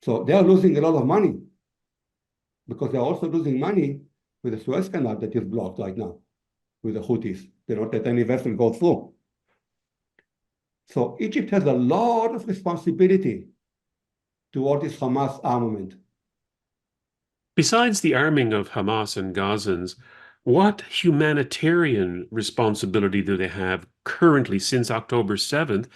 So they are losing a lot of money because they're also losing money with the Suez Canal that is blocked right now with the Houthis. They don't let any vessel go through. So Egypt has a lot of responsibility toward this Hamas armament. Besides the arming of Hamas and Gazans, what humanitarian responsibility do they have currently since October 7th?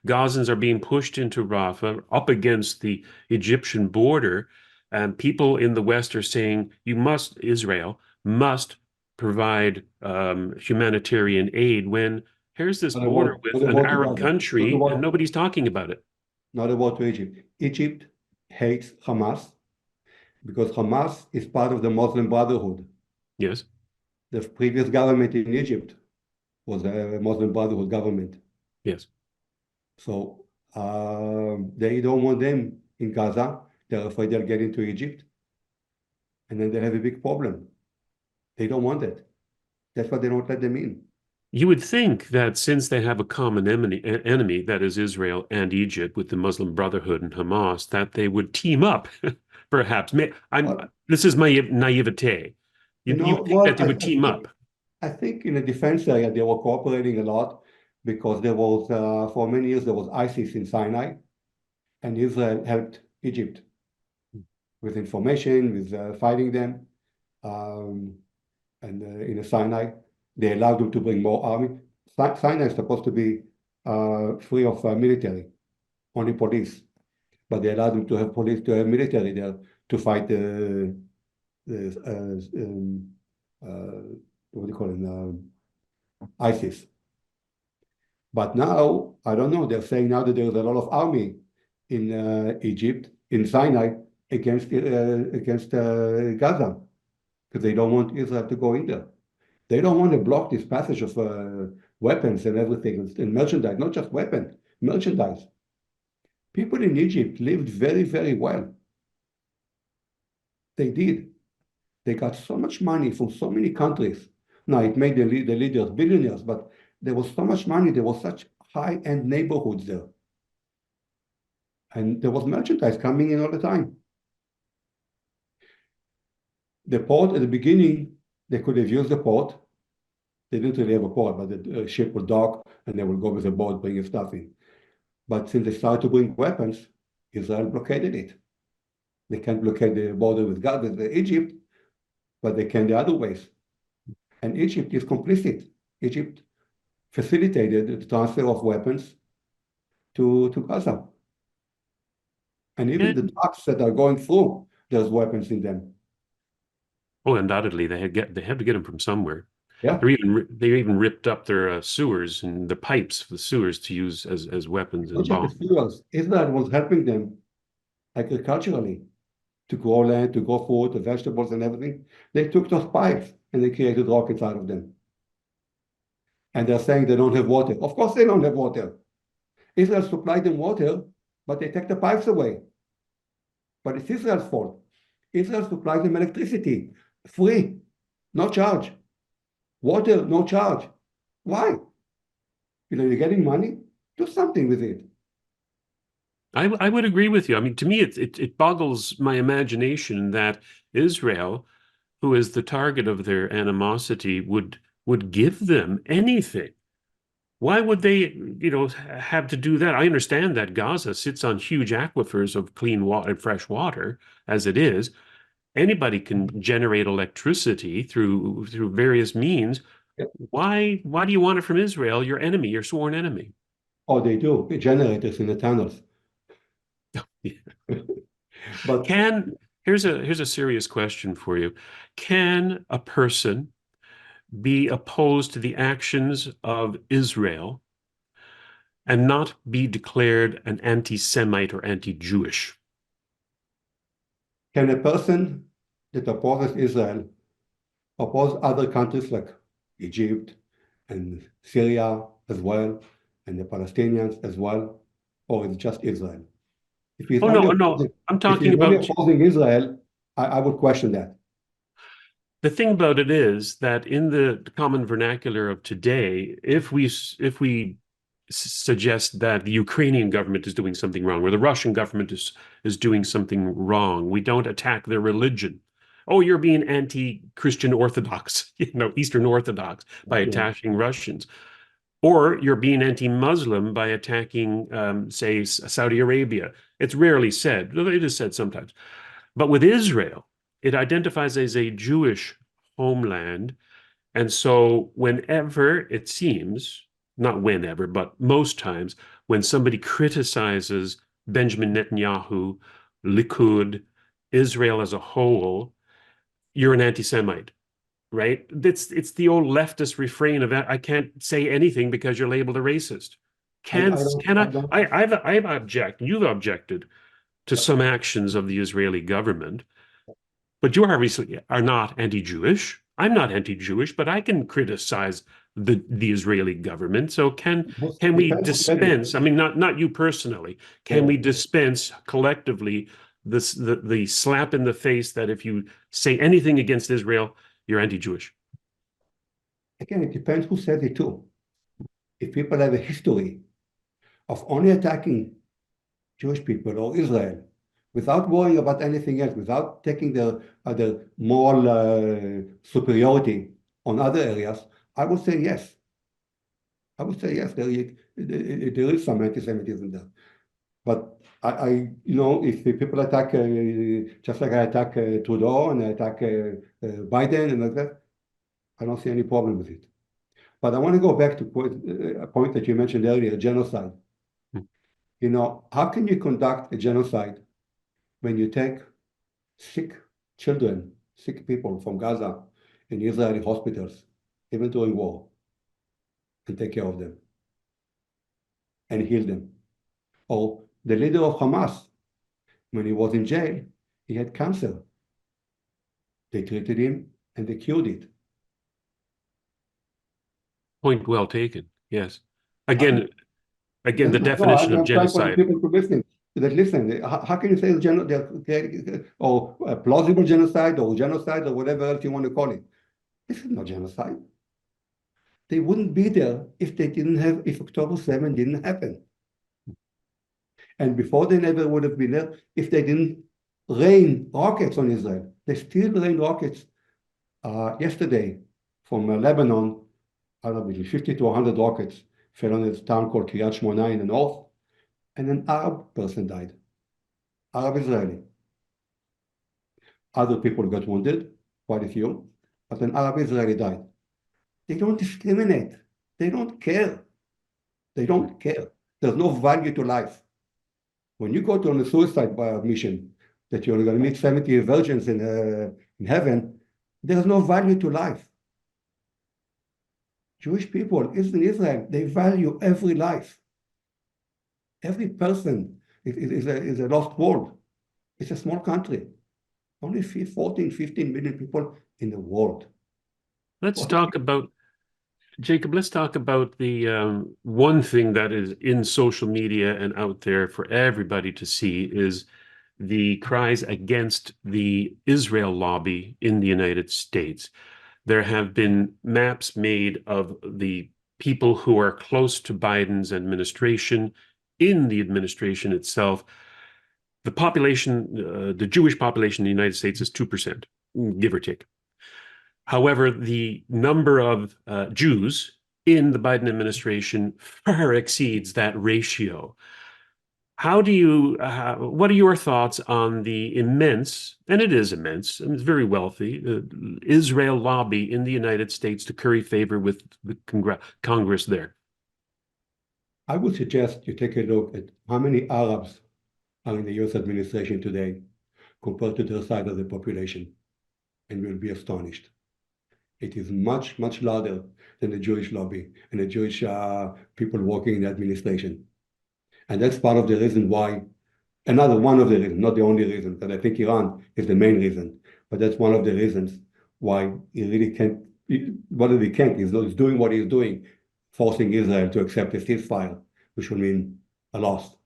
Gazans are being pushed into Rafah up against the Egyptian border, and people in the West are saying Israel must provide humanitarian aid when here's this border with an Arab country and nobody's talking about it. Not about Egypt. Egypt hates Hamas because Hamas is part of the Muslim Brotherhood. Yes. The previous government in Egypt was a Muslim Brotherhood government. Yes. So they don't want them in Gaza. They're afraid they'll get into Egypt. And then they have a big problem. They don't want it. That's why they don't let them in. You would think that since they have a common enemy, that is Israel and Egypt, with the Muslim Brotherhood and Hamas, that they would team up, perhaps. This is my naivete. You'd think that they would team up. I think in the defense area, they were cooperating a lot because there was, for many years, there was ISIS in Sinai, and Israel helped Egypt with information, with fighting them. And in the Sinai, they allowed them to bring more army. Sinai is supposed to be free of military, only police. But they allowed them to have police, to have military there to fight what do you call it, ISIS. But now, I don't know, they're saying now that there's a lot of army in Egypt, in Sinai, against Gaza, because they don't want Israel to go in there. They don't want to block this passage of weapons and everything, and merchandise, not just weapons, merchandise. People in Egypt lived very, very well. They did. They got so much money from so many countries. Now, it made the leaders billionaires, but there was so much money. There was such high-end neighborhoods there. And there was merchandise coming in all the time. The port at the beginning, they could have used the port. They didn't really have a port, but the ship would dock and they would go with the boat bringing stuff in. But since they started to bring weapons, Israel blockaded it. They can't blockade the border with Egypt, but they can the other ways. And Egypt is complicit. Egypt facilitated the transfer of weapons to Gaza. And even the trucks that are going through, there's weapons in them. Oh, undoubtedly, they had to get them from somewhere. Yeah. They even ripped up their sewers and the pipes for the sewers to use as weapons and bombs. Israel was helping them agriculturally to grow land, to grow food, the vegetables and everything. They took those pipes and they created rockets out of them. And they're saying they don't have water. Of course they don't have water. Israel supplied them water, but they take the pipes away. But it's Israel's fault. Israel supplies them electricity, free, no charge. Water, no charge. Why? You're getting money, do something with it. I would agree with you. I mean, to me, it boggles my imagination that Israel, who is the target of their animosity, would give them anything. Why would they, have to do that? I understand that Gaza sits on huge aquifers of clean water, fresh water, as it is. Anybody can generate electricity through various means. Yeah. Why do you want it from Israel, your enemy, your sworn enemy? Oh, they do. Generators in the tunnels. But Can here's a serious question for you. Can a person be opposed to the actions of Israel and not be declared an anti-Semite or anti-Jewish? can a person that opposes Israel oppose other countries like Egypt and Syria as well, and the Palestinians as well, or it's just Israel? If he's Oh only no, no, opposing, I'm if talking he's only about opposing Israel, I would question that. the thing about it is that in the common vernacular of today, if we suggest that the Ukrainian government is doing something wrong or the Russian government is doing something wrong, we don't attack their religion. Oh, you're being anti-Christian Orthodox, Eastern Orthodox by Yeah. attacking Russians. Or you're being anti-Muslim by attacking, say, Saudi Arabia. It's rarely said. It is said sometimes. But with Israel, it identifies as a Jewish homeland. And so whenever it seems, not whenever, but most times, when somebody criticizes Benjamin Netanyahu, Likud, Israel as a whole, you're an anti-Semite, right? It's the old leftist refrain of I can't say anything because you're labeled a racist. I Can I don't. I've objected, you've objected to some actions of the Israeli government, but you obviously are not anti-Jewish. I'm not anti-Jewish, but I can criticize the Israeli government. So can we Depends who said it. dispense? I mean, not you personally. Can Yeah. we dispense collectively the slap in the face that if you say anything against Israel, you're anti-Jewish? Again, it depends who said it too. If people have a history of only attacking Jewish people or Israel without worrying about anything else, without taking the moral superiority on other areas, I would say yes. I would say yes, there is some anti-Semitism there. But if the people attack, just like I attack Trudeau and I attack Biden and like that, I don't see any problem with it. But I want to go back to a point that you mentioned earlier, genocide. How can you conduct a genocide when you take sick children, sick people from Gaza in Israeli hospitals, even during war, and take care of them and heal them? Or the leader of Hamas, when he was in jail, he had cancer. They treated him and they cured it. Point well taken. Yes. Um, Again, the no, definition of I'm trying for the genocide. people to listen. How can you say or plausible genocide or genocide or whatever else you want to call it? This is not genocide. They wouldn't be there if October 7 didn't happen. And before they never would have been there if they didn't rain rockets on Israel. They still rain rockets yesterday from Lebanon. I don't know, between 50 to 100 rockets fell on a town called Kiryat Shmona in the north, and an Arab person died, Arab Israeli. Other people got wounded, quite a few, but an Arab Israeli died. They don't discriminate. They don't care. They don't care. There's no value to life. When you go to a suicide mission that you're going to meet 70 virgins in heaven, there's no value to life. Jewish people in Israel, they value every life. Every person is a lost world. It's a small country. Only 14, 15 million people in the world. Let's talk about Jacob, let's talk about the one thing that is in social media and out there for everybody to see is the cries against the Israel lobby in the United States. There have been maps made of the people who are close to Biden's administration in the administration itself. The population, the Jewish population in the United States is 2%, give or take. However, the number of Jews in the Biden administration far exceeds that ratio. What are your thoughts on the immense, and it is immense, and it's very wealthy, Israel lobby in the United States to curry favor with the Congress there? I would suggest you take a look at how many Arabs are in the US administration today compared to their side of the population, and you'll be astonished. It is much, much larger than the Jewish lobby and the Jewish people working in the administration. And that's part of the reason why, another one of the reasons, not the only reason, because I think Iran is the main reason, but that's one of the reasons why he really can't, what he can't, he's doing what he's doing, forcing Israel to accept a ceasefire, which will mean a loss.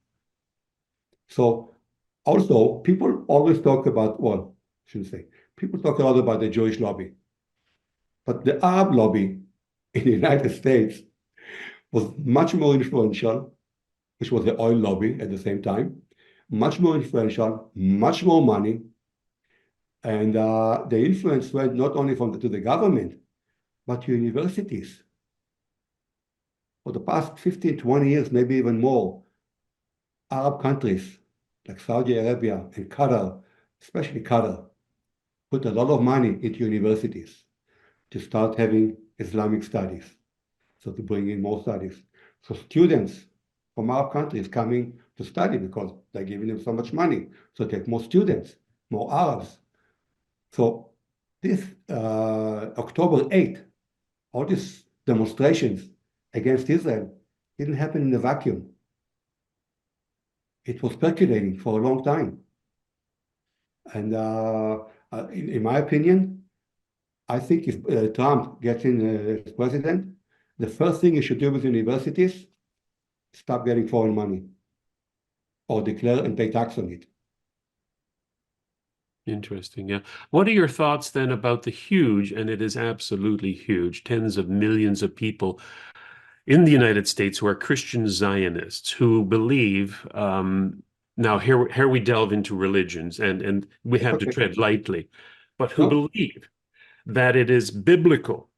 So also, people always talk about, well, I shouldn't say, people talk a lot about the Jewish lobby, but the Arab lobby in the United States was much more influential, which was the oil lobby at the same time, much more influential, much more money. And the influence went not only to the government, but to universities. For the past 15, 20 years, maybe even more, Arab countries like Saudi Arabia and Qatar, especially Qatar, put a lot of money into universities to start having Islamic studies, so to bring in more studies. So students from Arab countries coming to study because they're giving them so much money. So take more students, more Arabs. So this October 8th, all these demonstrations against Israel didn't happen in a vacuum. It was percolating for a long time. And in my opinion, I think if Trump gets in as president, the first thing he should do with universities, stop getting foreign money or declare and pay tax on it. Interesting. Yeah. What are your thoughts then about the huge, and it is absolutely huge, tens of millions of people in the United States who are Christian Zionists who believe, now here we delve into religions and we have to Okay. tread lightly, but who No? believe that it is biblical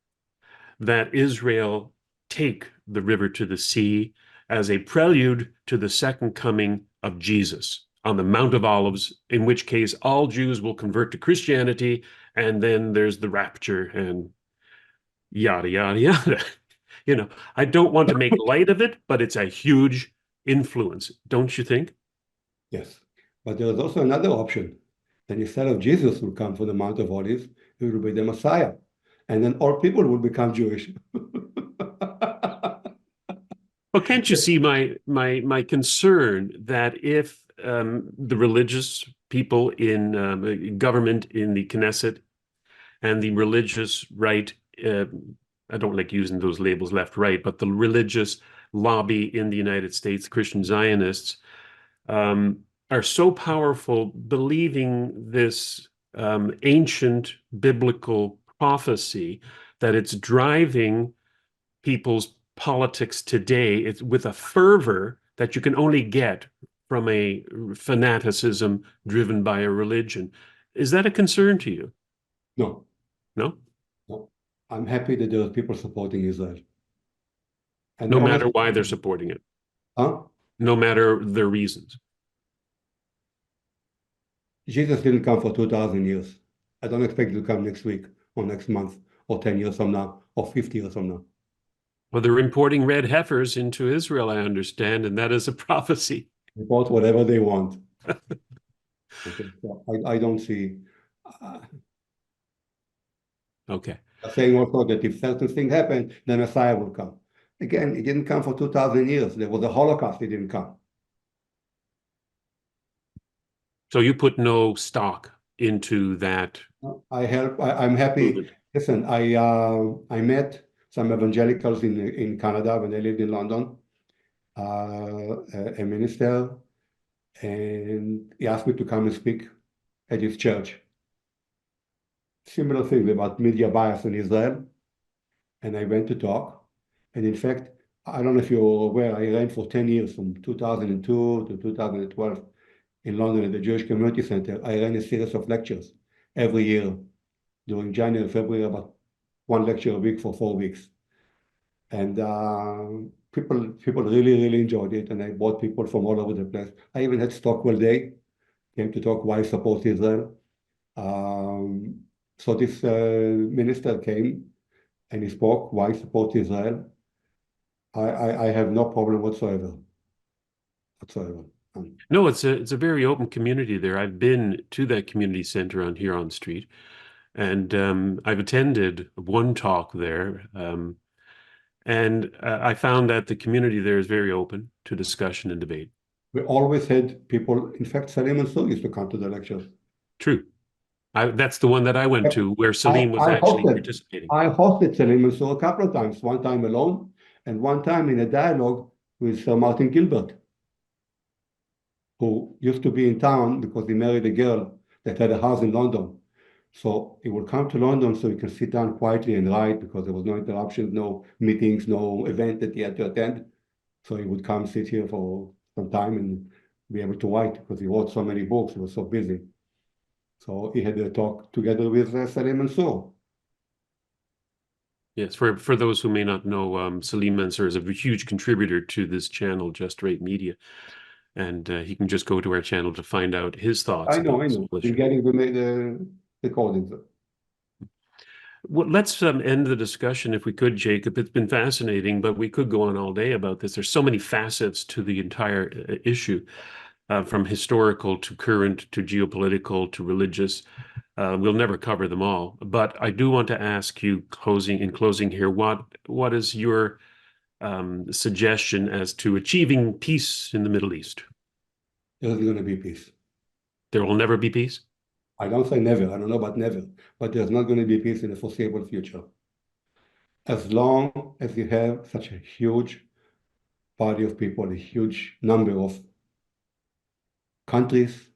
that Israel take the river to the sea as a prelude to the second coming of Jesus on the Mount of Olives, in which case all Jews will convert to Christianity, and then there's the rapture and yada, yada, yada. You know, I don't want to make light of it, but it's a huge influence, don't you think? Yes. But there is also another option. Then instead of Jesus will come for the Mount of Olives, he will be the Messiah. And then all people will become Jewish. Well, can't you see my concern that if the religious people in government in the Knesset and the religious right, I don't like using those labels left, right, but the religious lobby in the United States, Christian Zionists, are so powerful, believing this ancient biblical prophecy that it's driving people's politics today, it's with a fervor that you can only get from a fanaticism driven by a religion. Is that a concern to you? No, No? no. I'm happy that there are people supporting Israel. And I No always, matter why they're supporting it, huh? no matter their reasons. Jesus didn't come for 2,000 years. I don't expect it to come next week or next month or 10 years from now or 50 years from now. Well, they're importing red heifers into Israel, I understand, and that is a prophecy. Report whatever they want. Okay, so I don't see. Uh, Okay. saying also that if certain things happen, the Messiah will come. Again, it didn't come for 2,000 years. There was a Holocaust, it didn't come. So you put no stock into that I'm happy. movement. Listen, I met some evangelicals in Canada when I lived in London, a minister, and he asked me to come and speak at his church. similar things about media bias in Israel, and I went to talk. And in fact, I don't know if you're aware, I ran for 10 years from 2002 to 2012 in London at the Jewish Community Center. I ran a series of lectures every year during January, February, about one lecture a week for 4 weeks. And people really enjoyed it. And I brought people from all over the place. I even had Stockwell Day, came to talk why support Israel. So this minister came and he spoke why support Israel. I have no problem whatsoever. No, it's a very open community there. I've been to that community center on Huron Street, and I've attended one talk there, and I found that the community there is very open to discussion and debate. We always had people, in fact, Salim and Sue used to come to the lectures. True. That's the one that I went to where Salim was I actually hosted, participating. I hosted Salim and Sue a couple of times, one time alone, and one time in a dialogue with Sir Martin Gilbert, who used to be in town because he married a girl that had a house in London. So he would come to London so he can sit down quietly and write because there was no interruptions, no meetings, no event that he had to attend. So he would come sit here for some time and be able to write because he wrote so many books. He was so busy. So he had a talk together with Salim Mansour. Yes, for those who may not know, Salim Mansour is a huge contributor to this channel, Just Right Media, and he can just go to our channel to find out his thoughts I about know. this I've whole been issue. getting the recordings. Well, let's end the discussion if we could, Jacob. It's been fascinating, but we could go on all day about this. There's so many facets to the entire issue, from historical to current to geopolitical to religious. We'll never cover them all, but I do want to ask you, in closing here, what is your suggestion as to achieving peace in the Middle East? There's going to be peace. There will never be peace? I don't say never. I don't know about never, but there's not going to be peace in the foreseeable future. As long as you have such a huge body of people, a huge number of countries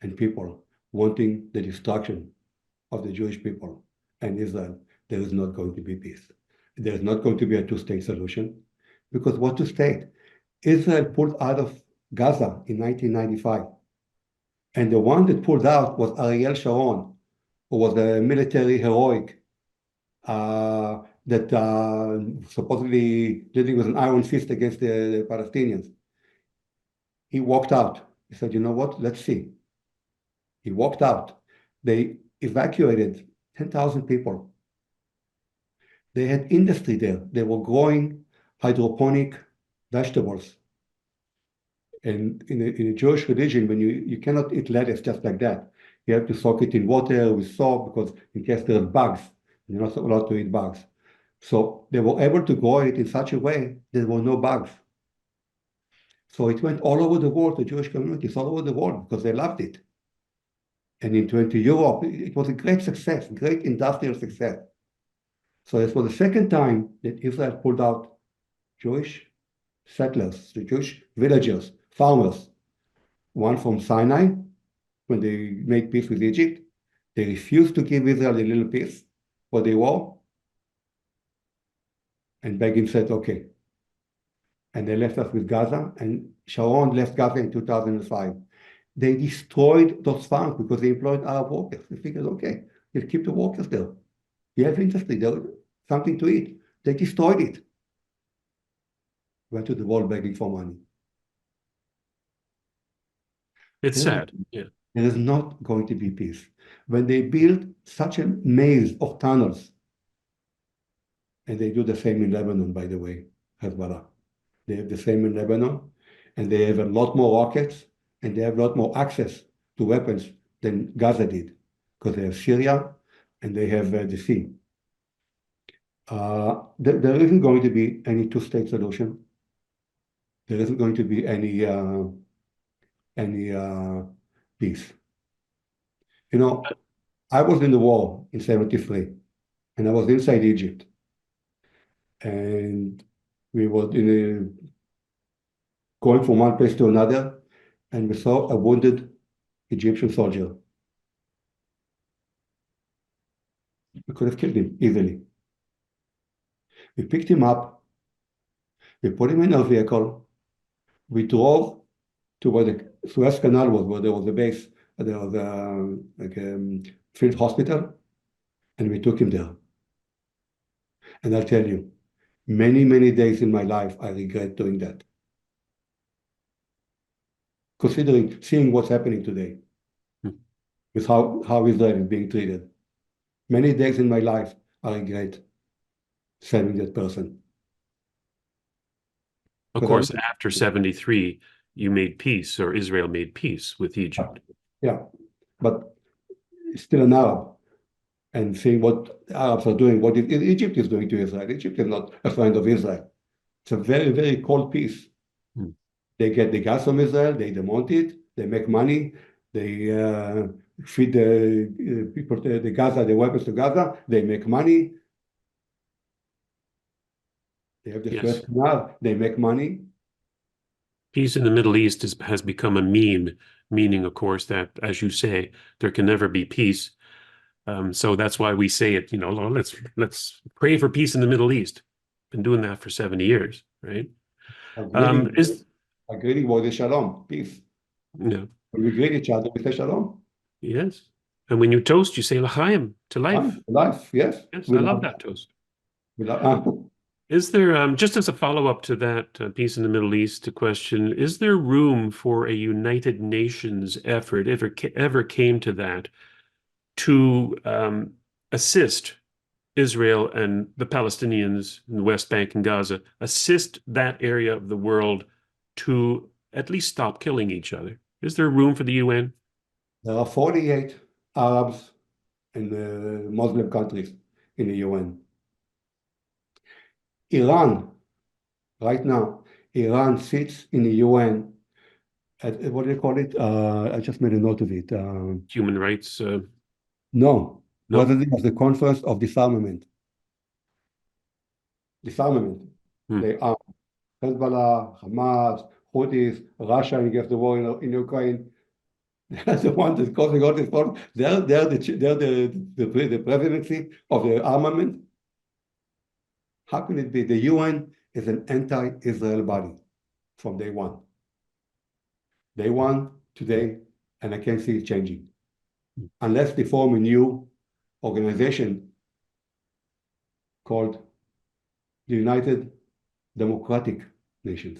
and people wanting the destruction of the Jewish people and Israel, there is not going to be peace. There is not going to be a two-state solution because what two state? Israel pulled out of Gaza in 1995. And the one that pulled out was Ariel Sharon, who was a military heroic that supposedly living with an iron fist against the Palestinians. He walked out. He said, you know what? Let's see. He walked out. They evacuated 10,000 people. They had industry there. They were growing hydroponic vegetables. And in a Jewish religion, when you cannot eat lettuce just like that, you have to soak it in water with salt because in case there's bugs, you're not allowed to eat bugs. So they were able to grow it in such a way there were no bugs. So it went all over the world, the Jewish communities all over the world because they loved it. And into Europe, it was a great success, great industrial success. So this was the second time that Israel pulled out Jewish settlers, the Jewish villagers, farmers, one from Sinai, when they made peace with Egypt. They refused to give Israel a little piece for the war. And Begin said, okay. And they left us with Gaza, and Sharon left Gaza in 2005. They destroyed those farms because they employed Arab workers. They figured, okay, you keep the workers there. You have industry, there something to eat. They destroyed it. Went to the world begging for money. It's sad. Yeah. There is not going to be peace. When they build such a maze of tunnels, and they do the same in Lebanon, by the way, Hezbollah. They have the same in Lebanon, and they have a lot more rockets, and they have a lot more access to weapons than Gaza did, because they have Syria, and they have the sea. There isn't going to be any two-state solution. There isn't going to be any peace. You know, I was in the war in 73, and I was inside Egypt. And we were going from one place to another, and we saw a wounded Egyptian soldier. We could have killed him easily. We picked him up, we put him in our vehicle, we drove to where the Suez Canal was, where there was a base, there was a field hospital, and we took him there. And I'll tell you, many, many days in my life, I regret doing that. Considering, seeing what's happening today with how Israel is being treated. Many days in my life, I regret saving that person. Of course, after 73, you made peace, or Israel made peace with Egypt. Yeah, but still an Arab. And seeing what Arabs are doing, what Egypt is doing to Israel. Egypt is not a friend of Israel. It's a very, very cold peace. They get the gas from Israel, they demont it, they make money, they feed the people, the Gaza, the weapons to Gaza, they make money. They have the Suez Canal, they make money. Peace in the Middle East has become a meme, meaning, of course, that, as you say, there can never be peace. So that's why we say it, let's pray for peace in the Middle East. Been doing that for 70 years, right? Agreeing was the shalom, peace. Yeah. When we greet each other, we say shalom. Yes. And when you toast, you say l'chaim, to life. Life, yes. Yes, I love that toast. Is there, just as a follow-up to that peace in the Middle East question, is there room for a United Nations effort, if it ever came to that, to assist Israel and the Palestinians in the West Bank and Gaza, assist that area of the world to at least stop killing each other? Is there room for the UN? There are 48 Arabs and Muslim countries in the UN. Iran, right now, Iran sits in the UN at, what do you call it? I just made a note of it. Human rights? No, rather than the Conference of Disarmament. Disarmament. They are Hezbollah, Hamas, Houthis, Russia against the war in Ukraine. They're the ones that's causing all this problem. They're the presidency of the armament. How can it be? The UN is an anti-Israel body from day one. Day one, today, and I can't see it changing. Unless they form a new organization called the United Democratic Nations.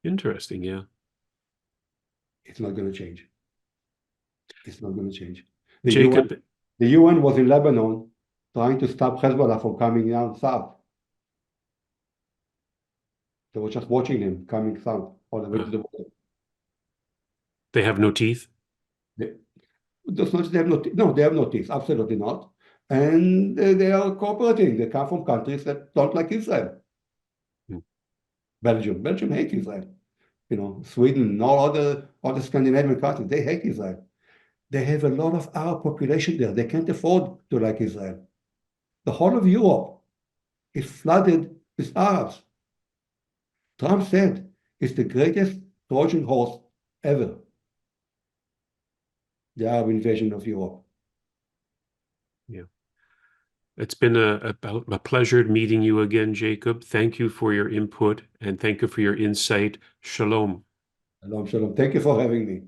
Interesting, yeah. It's not going to change. It's not going to change. Jacob, the UN was in Lebanon trying to stop Hezbollah from coming down south. They were just watching him coming south all the way to the border. They have no teeth? They have no teeth, absolutely not. And they are cooperating. They come from countries that don't like Israel. Belgium hates Israel. Sweden, all the Scandinavian countries, they hate Israel. They have a lot of Arab population there. They can't afford to like Israel. The whole of Europe is flooded with Arabs. Trump said it's the greatest Trojan horse ever, the Arab invasion of Europe. Yeah. It's been a pleasure meeting you again, Jacob. Thank you for your input and thank you for your insight. Shalom. Shalom, shalom. Thank you for having me.